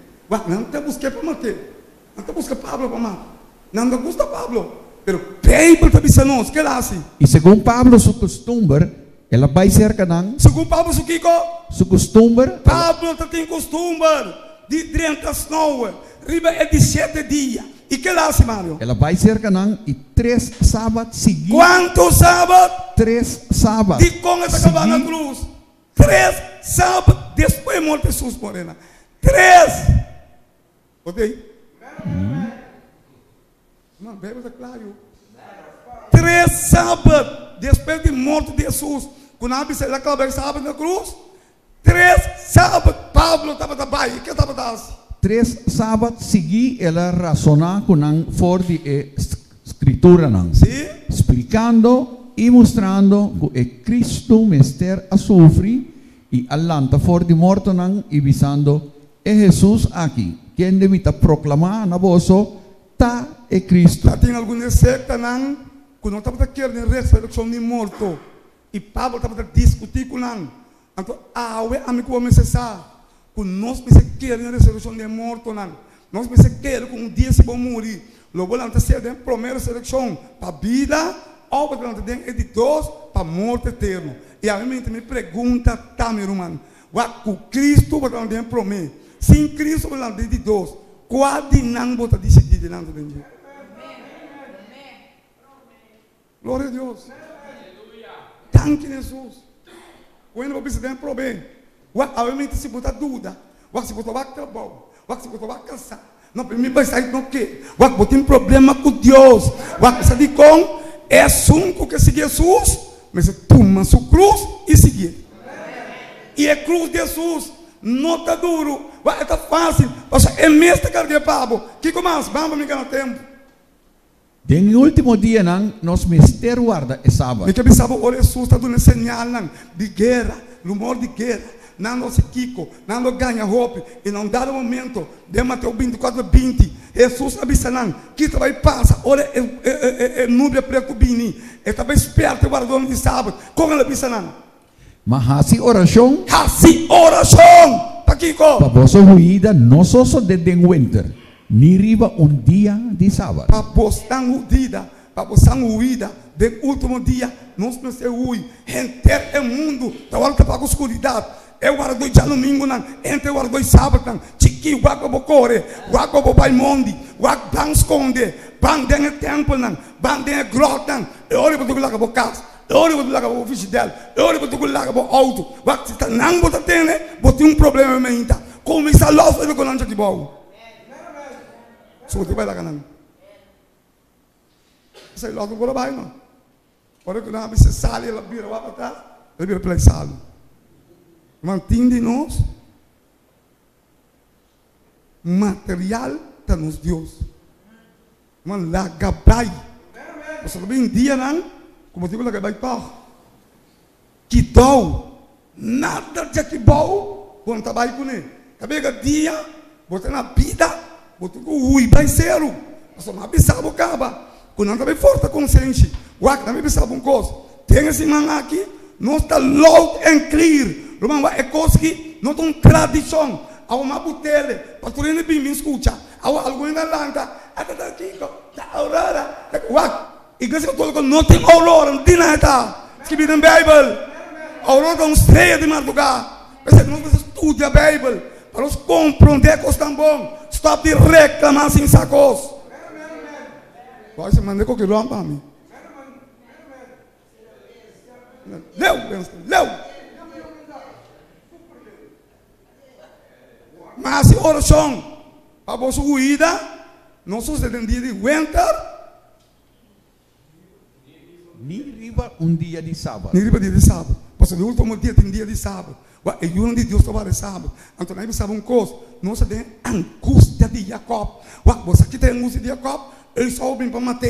Não te busquei para manter, não te busca Pablo para matar, não te gusta Pablo, pero Pablo também se nós, que é assim. E segundo Pablo, seu costume, ela vai cerca não. Segundo Pablo, o Kiko? Seu costume. Pablo tem costume de 30 snow, riba é de 7 dias. E que é assim, Mário? Ela vai cerca não e 3 sábados seguidos. Quantos sábados? 3 sábados. De como essa acabando na cruz? 3 sábados depois de morte de Jesus Morena. 3. Ok? Não, bebe está claro. 3 sábados depois de morte de Jesus. Quando a Bíblia acaba sábado na cruz, 3 sábados Pablo estava trabalhando. O que estava fazendo? 3 sábados seguidos, ela razonar com a fora de escritura não. Sim. Explicando e mostrando que Cristo mester a sofrer e alanta fora de morto não e visando é Jesus aqui. Quem deve proclamar na voz tá é Cristo. Tem alguma secta não? Quando estava querendo ressurreição de morto e Pablo estava discutindo com não. Então, amigo, vamos cessar. Que nós precisamos querer a ressurreição de morto, não. Nós precisamos querer que um dia se vão morrer. Logo, lá está sendo a primeira ressurreição para a vida, ou para a de Deus, para a morte eterna. E a mim me pergunta, tá, meu irmão, o Cristo vai dar promessa. Sem Cristo vai dar de Deus. Qual de não vai decidir diante de Deus? Glória a Deus. Tanque Jesus. Quando você tem problema, obviamente se botar dúvida, se botar bom, se botar cansar, não me vai sair do que? Você tem problema com Deus, você diz com é sunco que seguir Jesus, mas toma sua cruz e seguir. E a cruz de Jesus não está duro, está fácil, é mesmo que carregar Pablo. Que começa? Vamos me ganhar tempo. No último dia, nós mister guarda é sábado. Me que pensava, olha, Jesus está dando sinal de guerra, rumor de guerra. Não se Kiko, não ganha roupa. E não dá momento, de Mateus 24, 20. Jesus avisa, que vai passar, olha, é nuvem preto bini. Ele estava esperto, guardando de sábado. Como ele avisa, Mas assim oração. Assim oração, para Kiko. Para vossa ruída, não só de winter. Ni riba dia de sábado. Para postar ruída, para postar ruída, do último dia, nós não se ruim. Enter o mundo, agora está para a escuridade. Eu guardo já domingo, entre eu guardo sábado, chiqui, guardo bocore, guardo baimondi, guardo ban esconde, ban dentro templo, ban dentro grota, eu olho para o lado da casa, eu olho para o lado da oficina, eu olho para o lado do auto, guardo se está não botar tene, botei problema mental, como isso é logo eu não de bom. Se você vai lá canal, isso é logo por baixo não, olha que não você sai ela vira lá para trás, ele vira para sala. Mantém nós material está nos Deus. Mas lá gabai. Você também dia não, como digo lá gabai pau. Que dou nada de que bom, bom trabalho com ele. Cabega dia, botar na vida, botar com ui vai ser. Você não sabe o caba. Quando não também forte consciência. O que também sabe coisa. Tem esse man aqui, não está loud and clear. Irmão, é coisa que não tem tradição. Há uma botele, pastor ele bem me escuta. Há alguém na lanta, até daqui, da aurora. Igreja católica não tem aurora, não tem nada. Escreve na Bíblia. Aurora é uma estrela de madrugada. Você não precisa estudar a Bíblia para nós compreender que está bom. Stop de reclamar sem sacos. Pode se mandar qualquer coisa para mim. Leu. Assim, oração. Para você cuidar, não só se tem dia de winter, nem riba dia de sábado. nem riba dia de sábado. Porque no último dia tem dia de sábado. E o de Deus trabalha sábado. Então, nós sabemos uma coisa. Não se tem angústia de Jacob. Você aqui tem angústia de Jacob. Ele só vem para matar.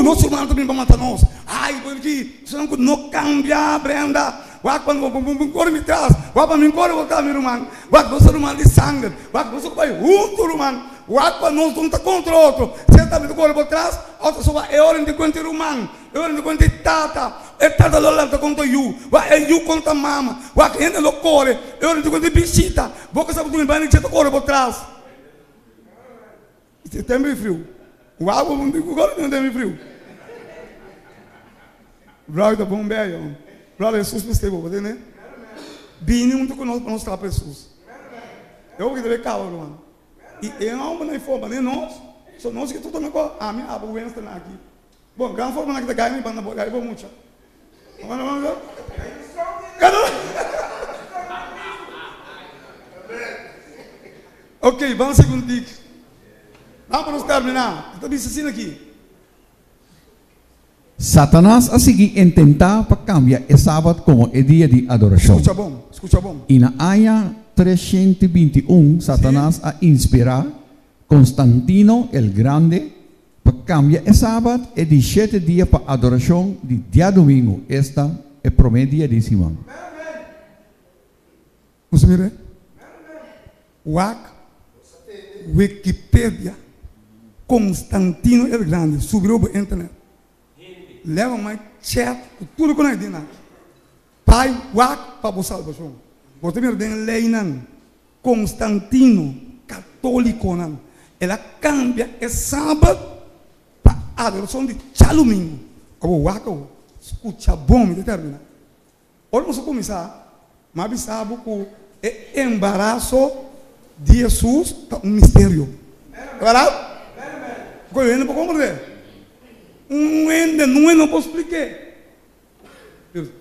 Nosso irmão também para matar nós. Ai, porque isso não cambia, Brenda. Quando eu corro me traz, quando eu corro voltar meu irmão. Você irmão de sangue. Você vai junto, irmão. Quando nós não está contra outro. Você está me corre por trás. Outro só vai. É hora de contar irmão. É hora de contar tata. É tata lo leva contra you. É you contra mama. Que gente lo corre. É hora de contar visita. Você sabe que vai você corre por trás. Você tem meio frio. Agora não tem frio. Brother, bom bem, brother, Jesus me esteve, você né? Bem, muito conosco para mostrar para Jesus. Eu que deve calma, mano. E eu não vou na forma, nem nós. Só nós que tudo me co. A minha aba Wednesday na aqui. Bom, grande forma na que da ganha, banda boa, vou muito. Vamos. Ok, vamos ao segundo dica. Vamos para terminar. Estou me assistindo aqui. Satanás a seguir tentar para cambiar o sábado como o dia de adoração. Escuta bom. E na Aya 321, Satanás a inspirar Constantino el Grande para cambiar o sábado e de 7 dias para adoração de dia domingo. Esta é o primeiro dia de semana. Você mira? Wikipedia Constantino el Grande subiu para a internet. Leva mais chat, tudo que nós temos. Pai, para a salvação. Você me tem lei não. Constantino, católico não. Ela cambia o sábado para a adoração de domingo. Como escuta bom, me determina. Olha, vamos começar. Mas sabe que o embaraço de Jesus é um mistério. É verdade? Eu não posso compreender. Não posso explicar.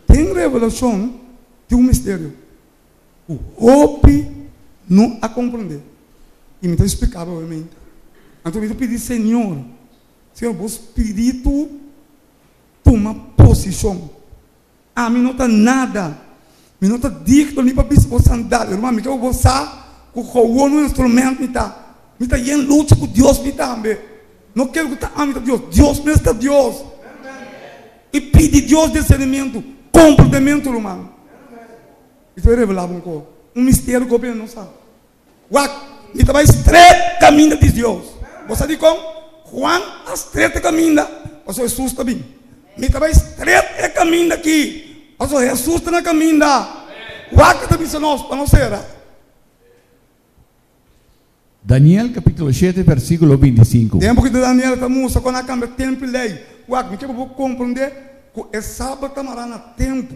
Tem revelação de um mistério. O hope não a compreender. E me está explicando, obviamente. Então eu pedi, Senhor, o Espírito toma posição. A mim não está nada. Me não está dito nem para você andar. Irmão, me quero você com o instrumento me está em luta com Deus me também. Não quero que está a Deus. Deus me está Deus. E pede Deus discernimento, comportamento, irmão. Isso é revelado um mistério que eu não sabe. Me está estreito caminho de Deus. Você diz como? Juan estreito caminho. Você Jesus está bem. Me está estreito caminho aqui. Você Jesus está na caminho. Que está bem para não ser. Daniel capítulo 7, versículo 25. Tempo que Daniel está moça quando a câmera tempo e lei. Me quer compreender que é sábado está marando tempo.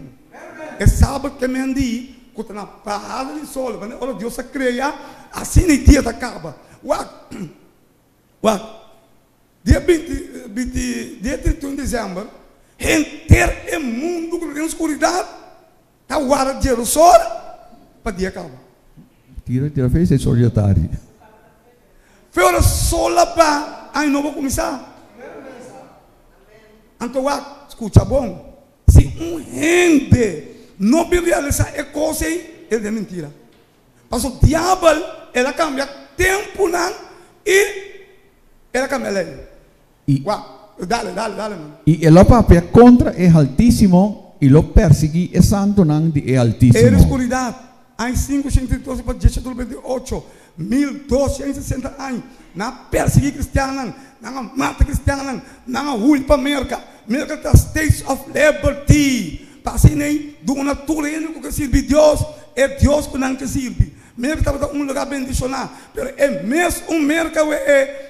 É sábado que me andi, que está na parada de sol. Olha, Deus se cria, assim nem dia acaba. Dia 31 de dezembro, inteiro mundo que tem escuridão, está o ar de Jerusalém, para dia acaba. Tira, fez isso hoje à tarde. Foi hora sola para aí não vou começar. Então, escuta bom. Se gente não realizar a coisa, ele é mentira. Mas o diabo, ela cambia tempo não, e ela cambia lei. Dale, mano. E ele papel contra o Altíssimo e lo perseguir o santo não de Altíssimo. É escuridão. Há 512 para 18, 1260 anos. Na perseguir cristianos, na mata cristianos, na rua para América. América está States of Liberty. Passei nem do natureza que serve Deus, é Deus que não serve. América está um lugar bendicionado. Mas é mesmo América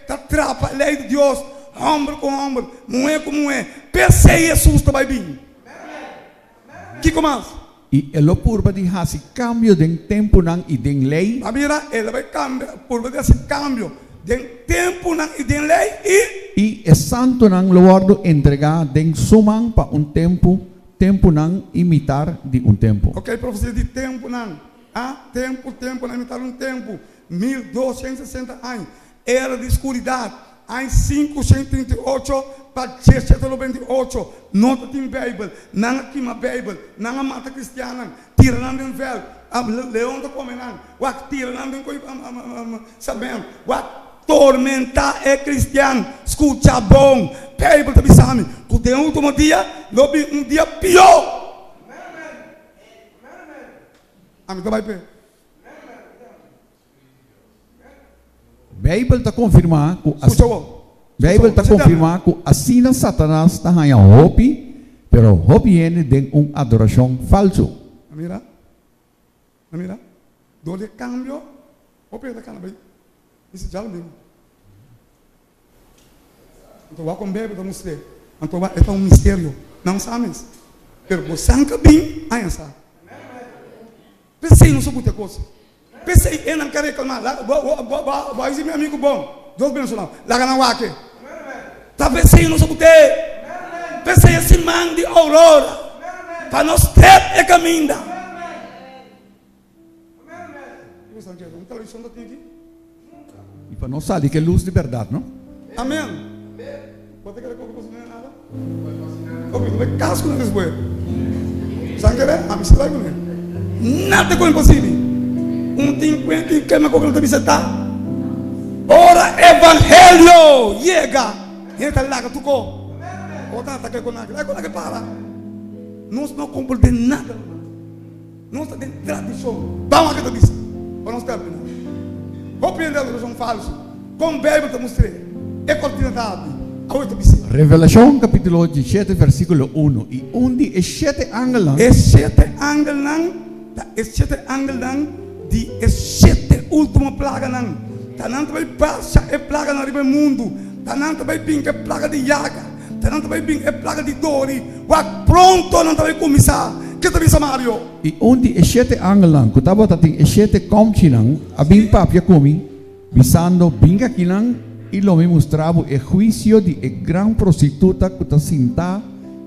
que atrapa a lei de Deus, homem com homem, mulher com mulher. Pensei Jesus está bem. Que começa? E ele purba de esse cambio de tempo não e de lei. Mira, ele vai cambiar, purba de esse cambio de tempo não e de lei e o santo não lo guardo entregar de suman para tempo não imitar de tempo. Ok, profecia de tempo não. Tempo não imitar tempo. 1260 anos. Era de escuridade. Em 538 para 698. Não tem Bíblia. Não tem uma Bíblia. Não há mata cristiana. Tirando em véu. Leão da comenan. Wak tirando em coi sabem. Wak tormentar é cristiano. Escuta bom. Bíblia tá bisami. Que tem último dia, lobi dia pior. Amém. Tá vai pé. Bíblia está confirmar que Bíblia está confirmar que assim Satanás está ganhando hopi, pero hopi viene de adoração falso. Mira, dole cambio, hopi da cana bem, isso já lo mesmo. Então vai com Bíblia para mostrar, então vai é um mistério, não sabes, pero você nunca bem, aí sabe. Pensei não sobre outra coisa. Pensei, eu não quero reclamar. Vai ser meu amigo bom. Deus abençoe. Lá na Wake. Talvez eu não sou você. Pensei esse man de aurora. Para nós ter é caminho. E para nós saber que é luz de verdade, não? Amém. Pode querer colocar você nada? Ok, não vai casco nesse boi. Sabe que é? A missa vai com ele. Nada com impossível. Tem que me colocar visitar. Ora evangelho chega. Entra lá que tu co. Outra tá que com nada. É com nada para. Nós não compreendemos nada. Nós temos tradição. Vamos aqui tu diz. Para nós terminar. Compreender que são falsos. Com Bíblia te mostrei. É continuidade. Revelação capítulo 17 versículo 1. E onde é 7 ángelos. É 7 ángelos. É 7 ángelos. De 7 última plaga não. Tanto vai passar é plaga na riba mundo. Tanto vai vir é plaga de yaga. Tanto vai vir é plaga de dori. Wa pronto não vai começar. Que tu bisa Mario? E onde é 7 ángelos, que tava tating é 7 comchinang, abim papia comi, bisando binga kinang, e lo me mostrava o juízo de gran prostituta que tá sinta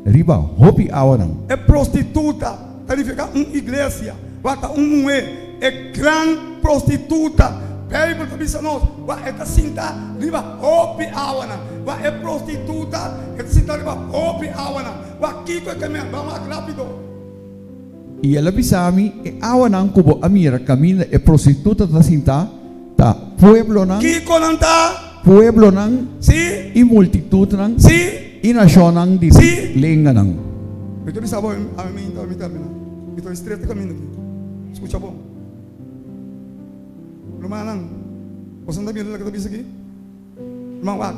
riba hopi awanang. É prostituta, significa igreja. Wata mulher é gran prostituta. Bíblia tá bisa nós. Wa é tá sinta riba hopi awanang. Wa é prostituta, é sinta riba hopi awanang. Wa kiko é caminho, vamos rápido. E ela bisami e awanang kubo amira camina e prostituta ta sinta ta pueblo nang Kiko nanta pueblo nang si e multitud nang si e nação nang di Si. lenga nang. Betul bisa boh, amin termina. Itu straight caminho aqui. Escucha bom. Lumayan. Bosan tá vendo lá que tá bisa aqui? Irmão, wag.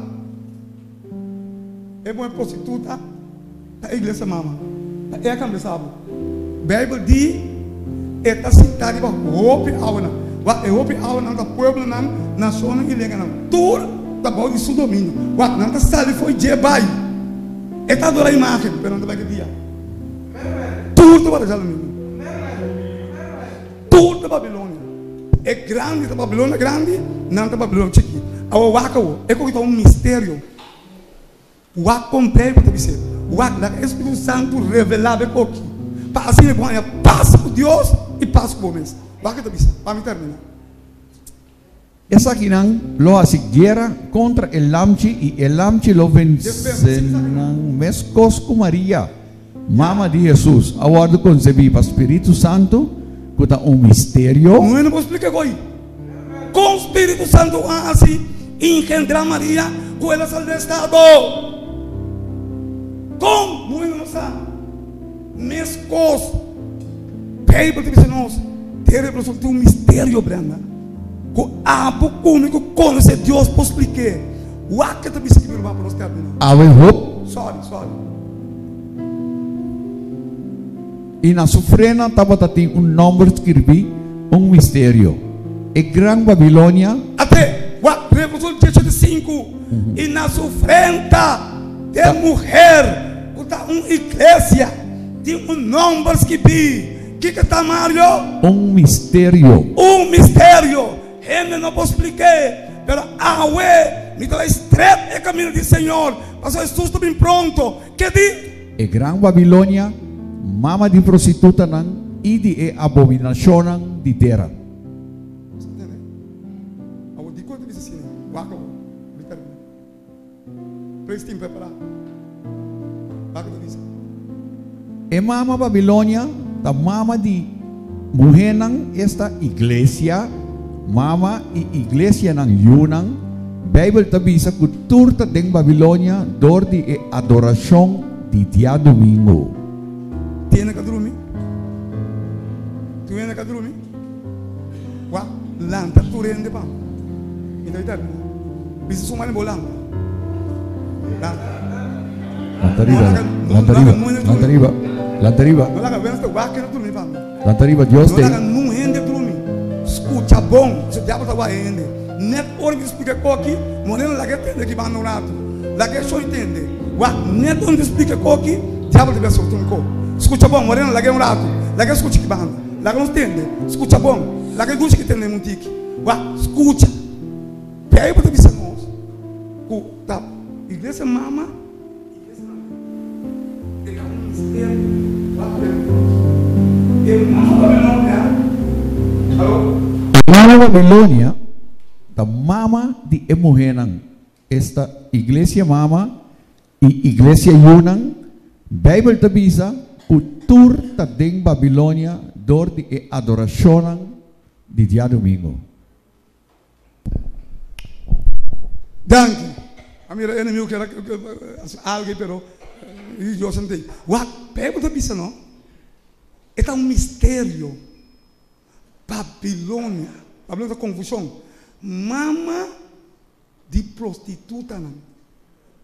É bom prostituta. Da igreja mama. É a câmera sabe. Bible di eta sintari ba hopi awana. Wa e hopi awana da pueblo nan nação nan ilega nan. Tur da bom de seu domínio. Wa nan tá sali foi je bai. Eta dora imagem, pero não vai que dia. Tur do Babilônia. Tur da Babilônia. É grande da Babilônia, grande, não da Babilônia chiqui. Awa waka é como um mistério. Wa com Bíblia tá dizendo. Wa da Espírito Santo revelado aqui. Para assim é bom, é paz com Deus e paz com homens. Vai que tu bisa, para me terminar. Essa aqui não lo hace guerra contra el lamchi e el lamchi lo vence nang mescos com Maria, mama de Jesus. Aguardo concebi para Espírito Santo, que tá um mistério. Não vou explicar agora. Com o Espírito Santo assim engendrar Maria com ela sal do estado. Com não sabe. Mescos, Bíblia diz nós, ter um mistério branda. Com abo comigo conhecer Deus por explicar. O que tu disse que me para nós terminar? Awe hope Sorry. e na sofrena tava tating nome escrevi mistério. E Gran Babilônia Até o Revolução 5 e na sofrenda de mulher, igreja. Tem nome que vi. Que está Mario? mistério. Mistério. Ele não pode explicar. Mas awe, me dá estreito é caminho do Senhor. Mas Jesus está bem pronto. Que diz? E Gran Babilônia, mama de prostituta nang e de abominação nang di terra. Preço tem preparar. Baga do visa. E mama Babilônia, da mama de mulher ng esta iglesia, mama e iglesia ng Yunang, Bible tabi sa kultura deng Babilônia, dor di e adoração di dia domingo. Tiene que dormir. Tu viene que dormir. Wah, lanta tu rende pam. Então está. Bisa sumar em bolão. Lantariba. Não laga vendo o que não dormir pam. Lantariba, Deus Não tem. laga não rende dormir. Escuta bom, se diabo tá rende. Net hora que explica aqui, morena laga entende que vai no rato. Laga só entende. Wah, net onde explica aqui, diabo deve soltar um co. Escuta bom, morena laga um rato. Laga escuta que banda. Laga não entende. Escuta bom. Laga gusta que entende muito aqui. Wah, escuta. Pega para bisa nós. Ku tá igreja mama. Igreja mama. Tem um mistério. Mama Babilônia, da mama de Emuhenang, esta iglesia mama e iglesia Yunang, Bible tabisa, kultur ta deng Babilônia, dor de e adoração de dia domingo. Danke. A minha inimigo que era algo pero eu sentei. What? Pega para bisa não? É um mistério. Babilônia. Babilônia é confusão. Mama de prostituta não.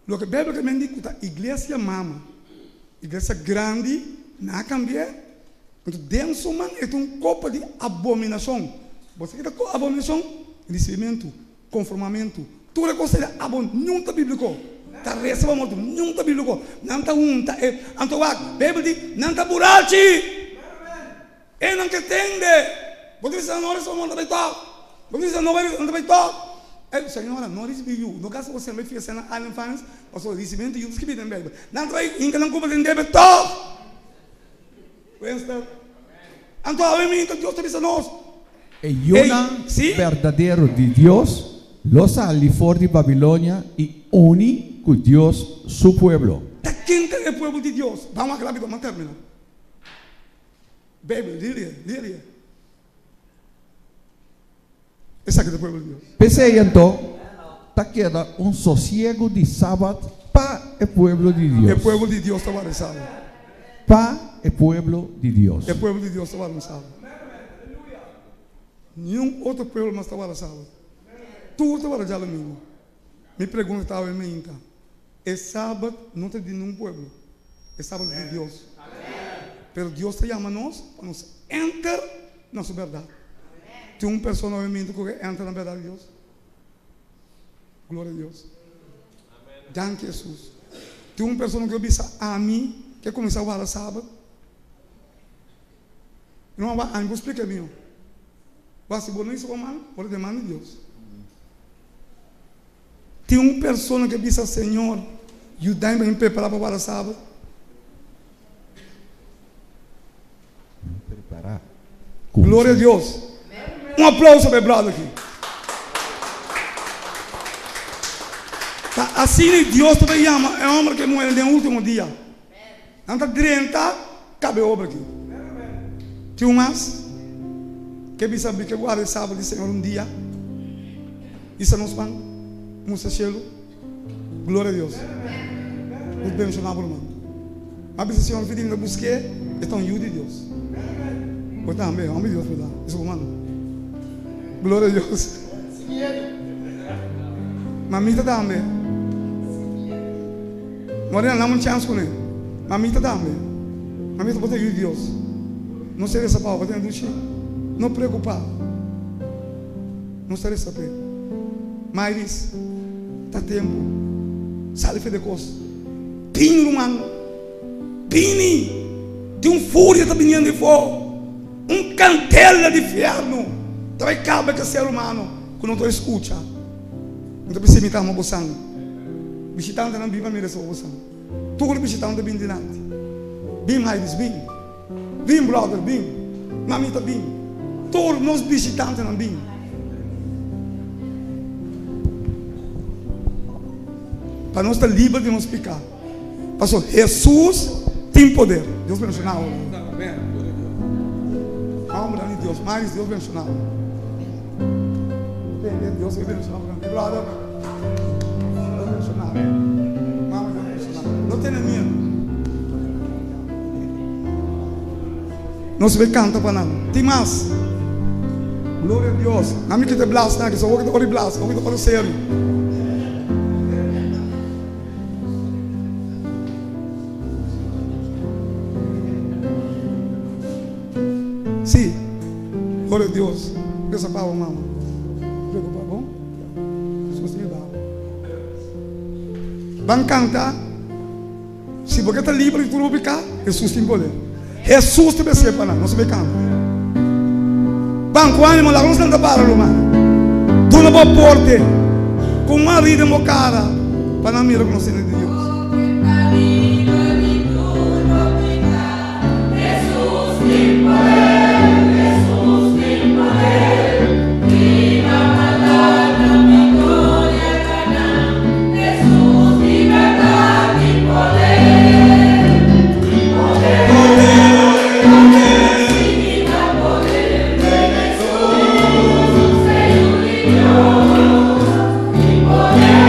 Lo que Bíblia que me indica a igreja mama. Igreja grande, na cambia. Então dentro man é copo de abominação. Você quer abominação? Recebimento, conformamento. Tu reconhece abon nunca bíblico. Tá receba muito nunca bíblico. Não tá unta é antoak. Bíblia diz não tá burachi. É não que entende. Você diz não é só monta beitó. Você diz não é monta beitó. É senhora, não recebeu. No caso você vai fazer na Allen Finance, passou recebimento e os que pedem Bíblia. Não vai inca não culpa de beitó. Pensa. Antoak vem então Deus te diz nós. E Yunang verdadeiro de Deus. Los ali for de Babilônia e une com Deus su pueblo. ¿De quién es el pueblo de Dios? Vamos a rápido, vamos a terminar. Bíblia, diria. Esse aqui é o pueblo de Deus. Pensei então, tá queda sossego de sábado para o pueblo de Deus. O pueblo de Deus estava sábado. Para o pueblo de Deus. O pueblo de Deus estava sábado. Nenhum outro pueblo mais estava sábado. Tu estava já domingo. Me pergunta estava em mim. É sábado não tem de nenhum pueblo. É sábado de Deus. Pero Deus te chama nós para nos entrar na sua verdade. Tem uma pessoa novamente que entra na verdade de Deus. Glória a Deus. Danke Jesus. Tem uma pessoa que obedece a mim que começou a falar sábado. Não vou explicar mim. Você pode não isso mano, pode demandar de Deus. Tem uma pessoa que diz ao Senhor, ajuda-me a me preparar para o sábado. Preparar. Glória a Deus. Um aplauso para o brother aqui. Assim Deus te chama, é homem que morre no último dia. Anda 30, cabe obra aqui. Tem um mais que diz que guarda o sábado do Senhor um dia. Isso não se faz. Musa cielo, glória a Deus. Muito bem, senhor irmão. Mas se o Senhor pedindo busque, está um de Deus. Então, amém, amém Deus, verdade. Isso mano. Glória a Deus. Mamita também. Morena, não me chance com ele. Mamita também. Mamita pode ir Deus. Não seria essa palavra, pode ir não preocupar. Não seria essa palavra. Mas está tempo. Sabe fazer coisas. Pino, mano. Pini. Tem um fúria está vindo de fogo. Um cantela de inferno. Também cabe que ser humano. Quando tu escuta. Não precisa imitar uma boção. Visitante não vive a minha boção. Tu que visitante bem de nada. Bem mais bem. Bem brother bem. Mamita bem. Todos nós visitantes não bem. para nós estar livres de nos pecar. Pastor, Jesus tem poder. Deus mencionar. Alma de Deus, mais Deus mencionar. Deus mencionar. Não tenha medo. Não se canta para nada. Tem mais. Glória a Deus. Não me quita blas, não. Só vou ore blas. Vou ore sério. Sim. Glória a Deus. Pensa para o mamãe. Preocupa, bom? Jesus me dá. Vamos cantar. Se você está livre de tudo pecar, Jesus tem poder. Jesus te percebe para não se vê cantar. Banco ânimo lá, vamos cantar para o mano. Tu não pode porte com uma vida mocada para não mirar com o Senhor de Deus. Jesus tem poder, Jesus tem poder. Viva a palavra, vitória, Canaã. Jesus, liberdade e poder. Poder, poder, viva poder de Jesus, Senhor de Deus. Poder, poder,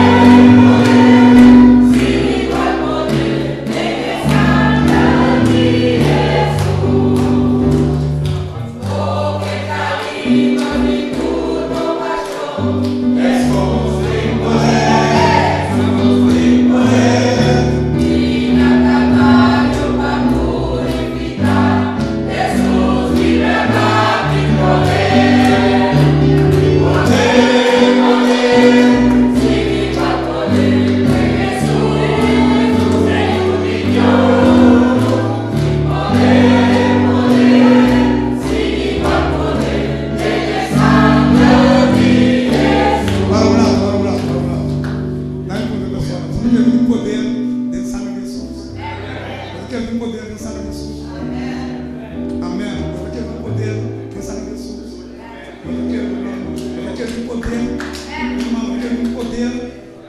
viva poder de Santa de Jesus. Oh, que caminho de tudo baixou. Jesus tem poder, Jesus tem poder. Vina trabalho para purificar. Jesus, liberdade e poder. Poder, poder, viva poder de Jesus, Senhor de Deus. Poder, poder, viva poder de Santa de Jesus. Para orar. Dá em poder da sua alma. Você quer vir poder dentro do sangue de Jesus. Você quer vir poder dentro do sangue de Jesus. Amém. Você quer vir poder dentro do sangue de Jesus. Você quer vir poder. Irmão, você quer vir poder.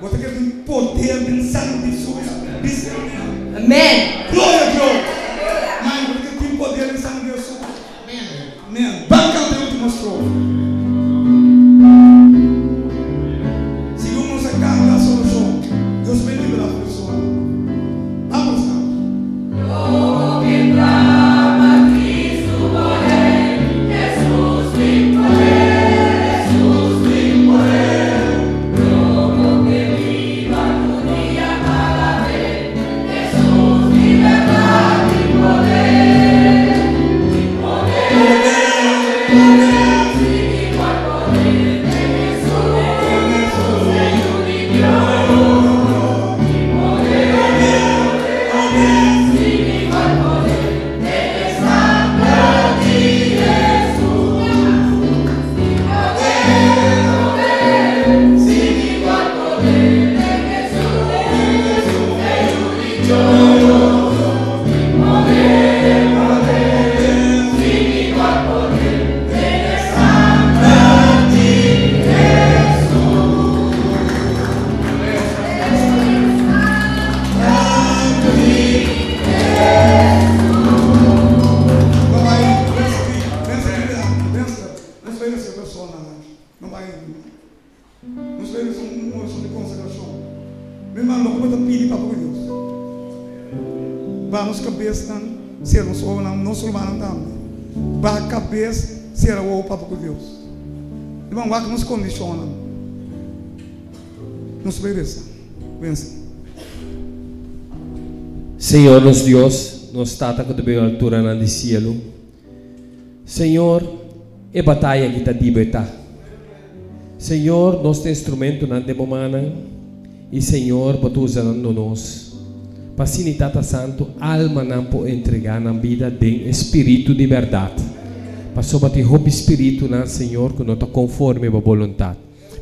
Você quer vir poder dentro do sangue de Jesus. Diz Amém. glória a Deus. Mãe, você quer vir poder dentro do sangue de Jesus. Amém. Banca o último estrofe. Seguimos a carga da solução. Deus me livra da pessoa. Vamos lá. Oh, que clama Cristo, porém, Jesus tem poder, Jesus tem poder. Como que viva no dia para ver, Jesus, liberdade e poder. Poder, poder, viva poder de Jesus, Senhor de Deus. Poder, poder, viva poder de Santa de Jesus. Poder, poder, viva poder de Jesus, Senhor de Deus. Poder, poder, viva poder de Santa de Não vai ser pessoa não vai. Não sei se uma oração de consagração. Meu irmão, não pode pedir para Deus. Vamos cabeça, ser não sou não sou humano também. Para a cabeça, ser o para Deus. Irmão, vai que nos condiciona. Nos obedece. Pensa. Senhor, nos Deus, nos tata que te altura na de cielo. Senhor, é batalha que está liberta. Senhor, nós temos instrumento na demomana e Senhor, para tu usando nós. Para assim, Tata Santo, alma não pode entregar na vida de espírito de verdade. Para sobre o espírito na Senhor que não está conforme a vontade.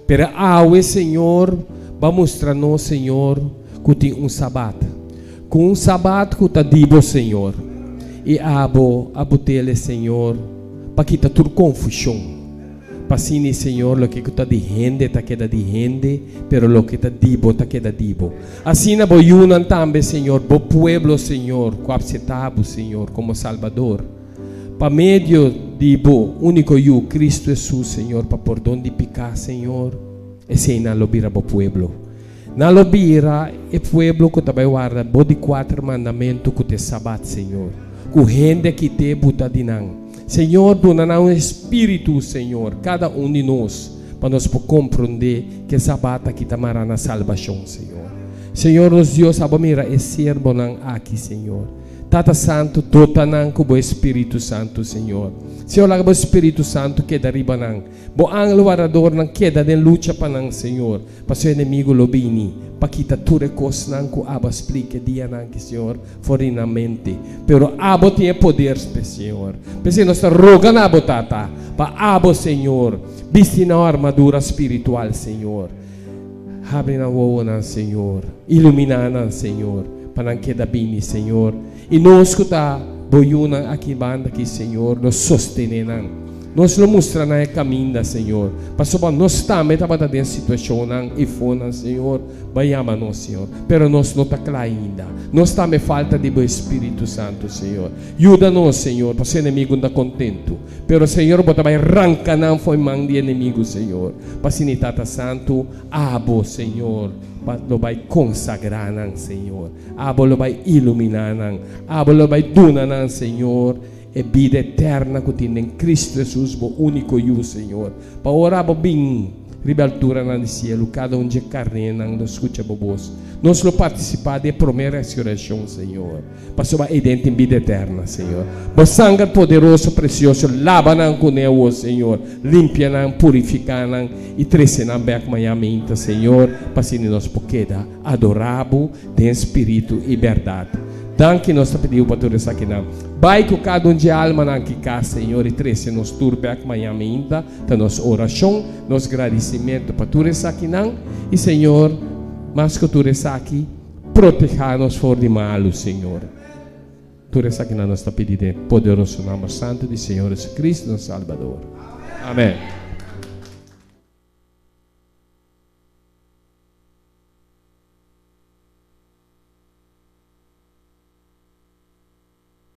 Pero ao Senhor, vai mostrar-nos, Senhor, que tem sabato. Com sabato que está dibo, Senhor. E abo tele, Senhor, para quitar toda confusão. Pasini, Senhor, lo que está dihende, ta queda dihende, pero lo que está dibo, ta queda dibo. Assim na boiunan também, Senhor, bo pueblo, Senhor, coapsetabo, Senhor, como Salvador. Pa medio de bo, único eu, Cristo Jesus, Senhor, pa por donde picar, Senhor, e sei na lobira bo pueblo. Na lobira, e pueblo que também guarda, bo de 4 mandamentos que te sabat, Senhor. Com gente que te buta dinang. Senhor, dona um espírito, Senhor, cada de nós, para nós compreender que sabata que tamara na salvação, Senhor. Senhor, os Deus, abamira e servo nang aqui, Senhor. Tata Santo, dota nang com o Espírito Santo, Senhor. Senhor, laga o Espírito Santo que deriva nang. Bo anglo varador nang queda de luta pa nang, Senhor. Pa seu inimigo lobini. Pa kita ture cos nang ku aba explique dia nang, Senhor, forinamente. Pero abo tinha poder, Senhor. Pensei, nós roga na abo, tata. Pa abo, Senhor. Viste na armadura espiritual, Senhor. Abre na woa, Senhor. Ilumina, Senhor. Pa nang queda bini, Senhor. E nós que está boiunang aqui banda aqui, Senhor, nos sostenenang. Nós lo mostra na caminho, Senhor. Pastor, nós estamos em situação e fona, Senhor. Bayama nós, Senhor. Pero nós não está claro ainda. Nós estamos em falta de bo Espírito Santo, Senhor. Ajuda-nos, Senhor, para ser inimigo não contento. Pero, Senhor, bota vai arrancar não foi mão de inimigo, Senhor. Para sinitata santo, abo, Senhor. Lo vai consagrar, Senhor. Abo lo vai iluminar, abo lo vai donar, Senhor. E vida eterna que tem em Cristo Jesus, o único eu, Senhor. Para orar bem, ribaltura no cielo, cada de carne, não escuta voz. Nós lo participar da primeira ressurreição, Senhor. Para sobar dentro em vida eterna, Senhor. O sangue poderoso, precioso, lava-nos com ele, Senhor. Limpia-nos, purifica-nos e traz-nos bem com a mente, Senhor. Para assim nós poder adorar-o de espírito e verdade. Danke nós pedimos para todos aqui não. Vai com cada de alma na que cá, Senhor, e trece nos turbeak manhã minta, da nossa oração, nosso agradecimento para todos aqui não. E Senhor, mas que todos aqui, proteja-nos fora de mal, Senhor. Todos aqui não nós pedimos poderoso nome santo de Senhor Jesus Cristo, nosso Salvador. Amém.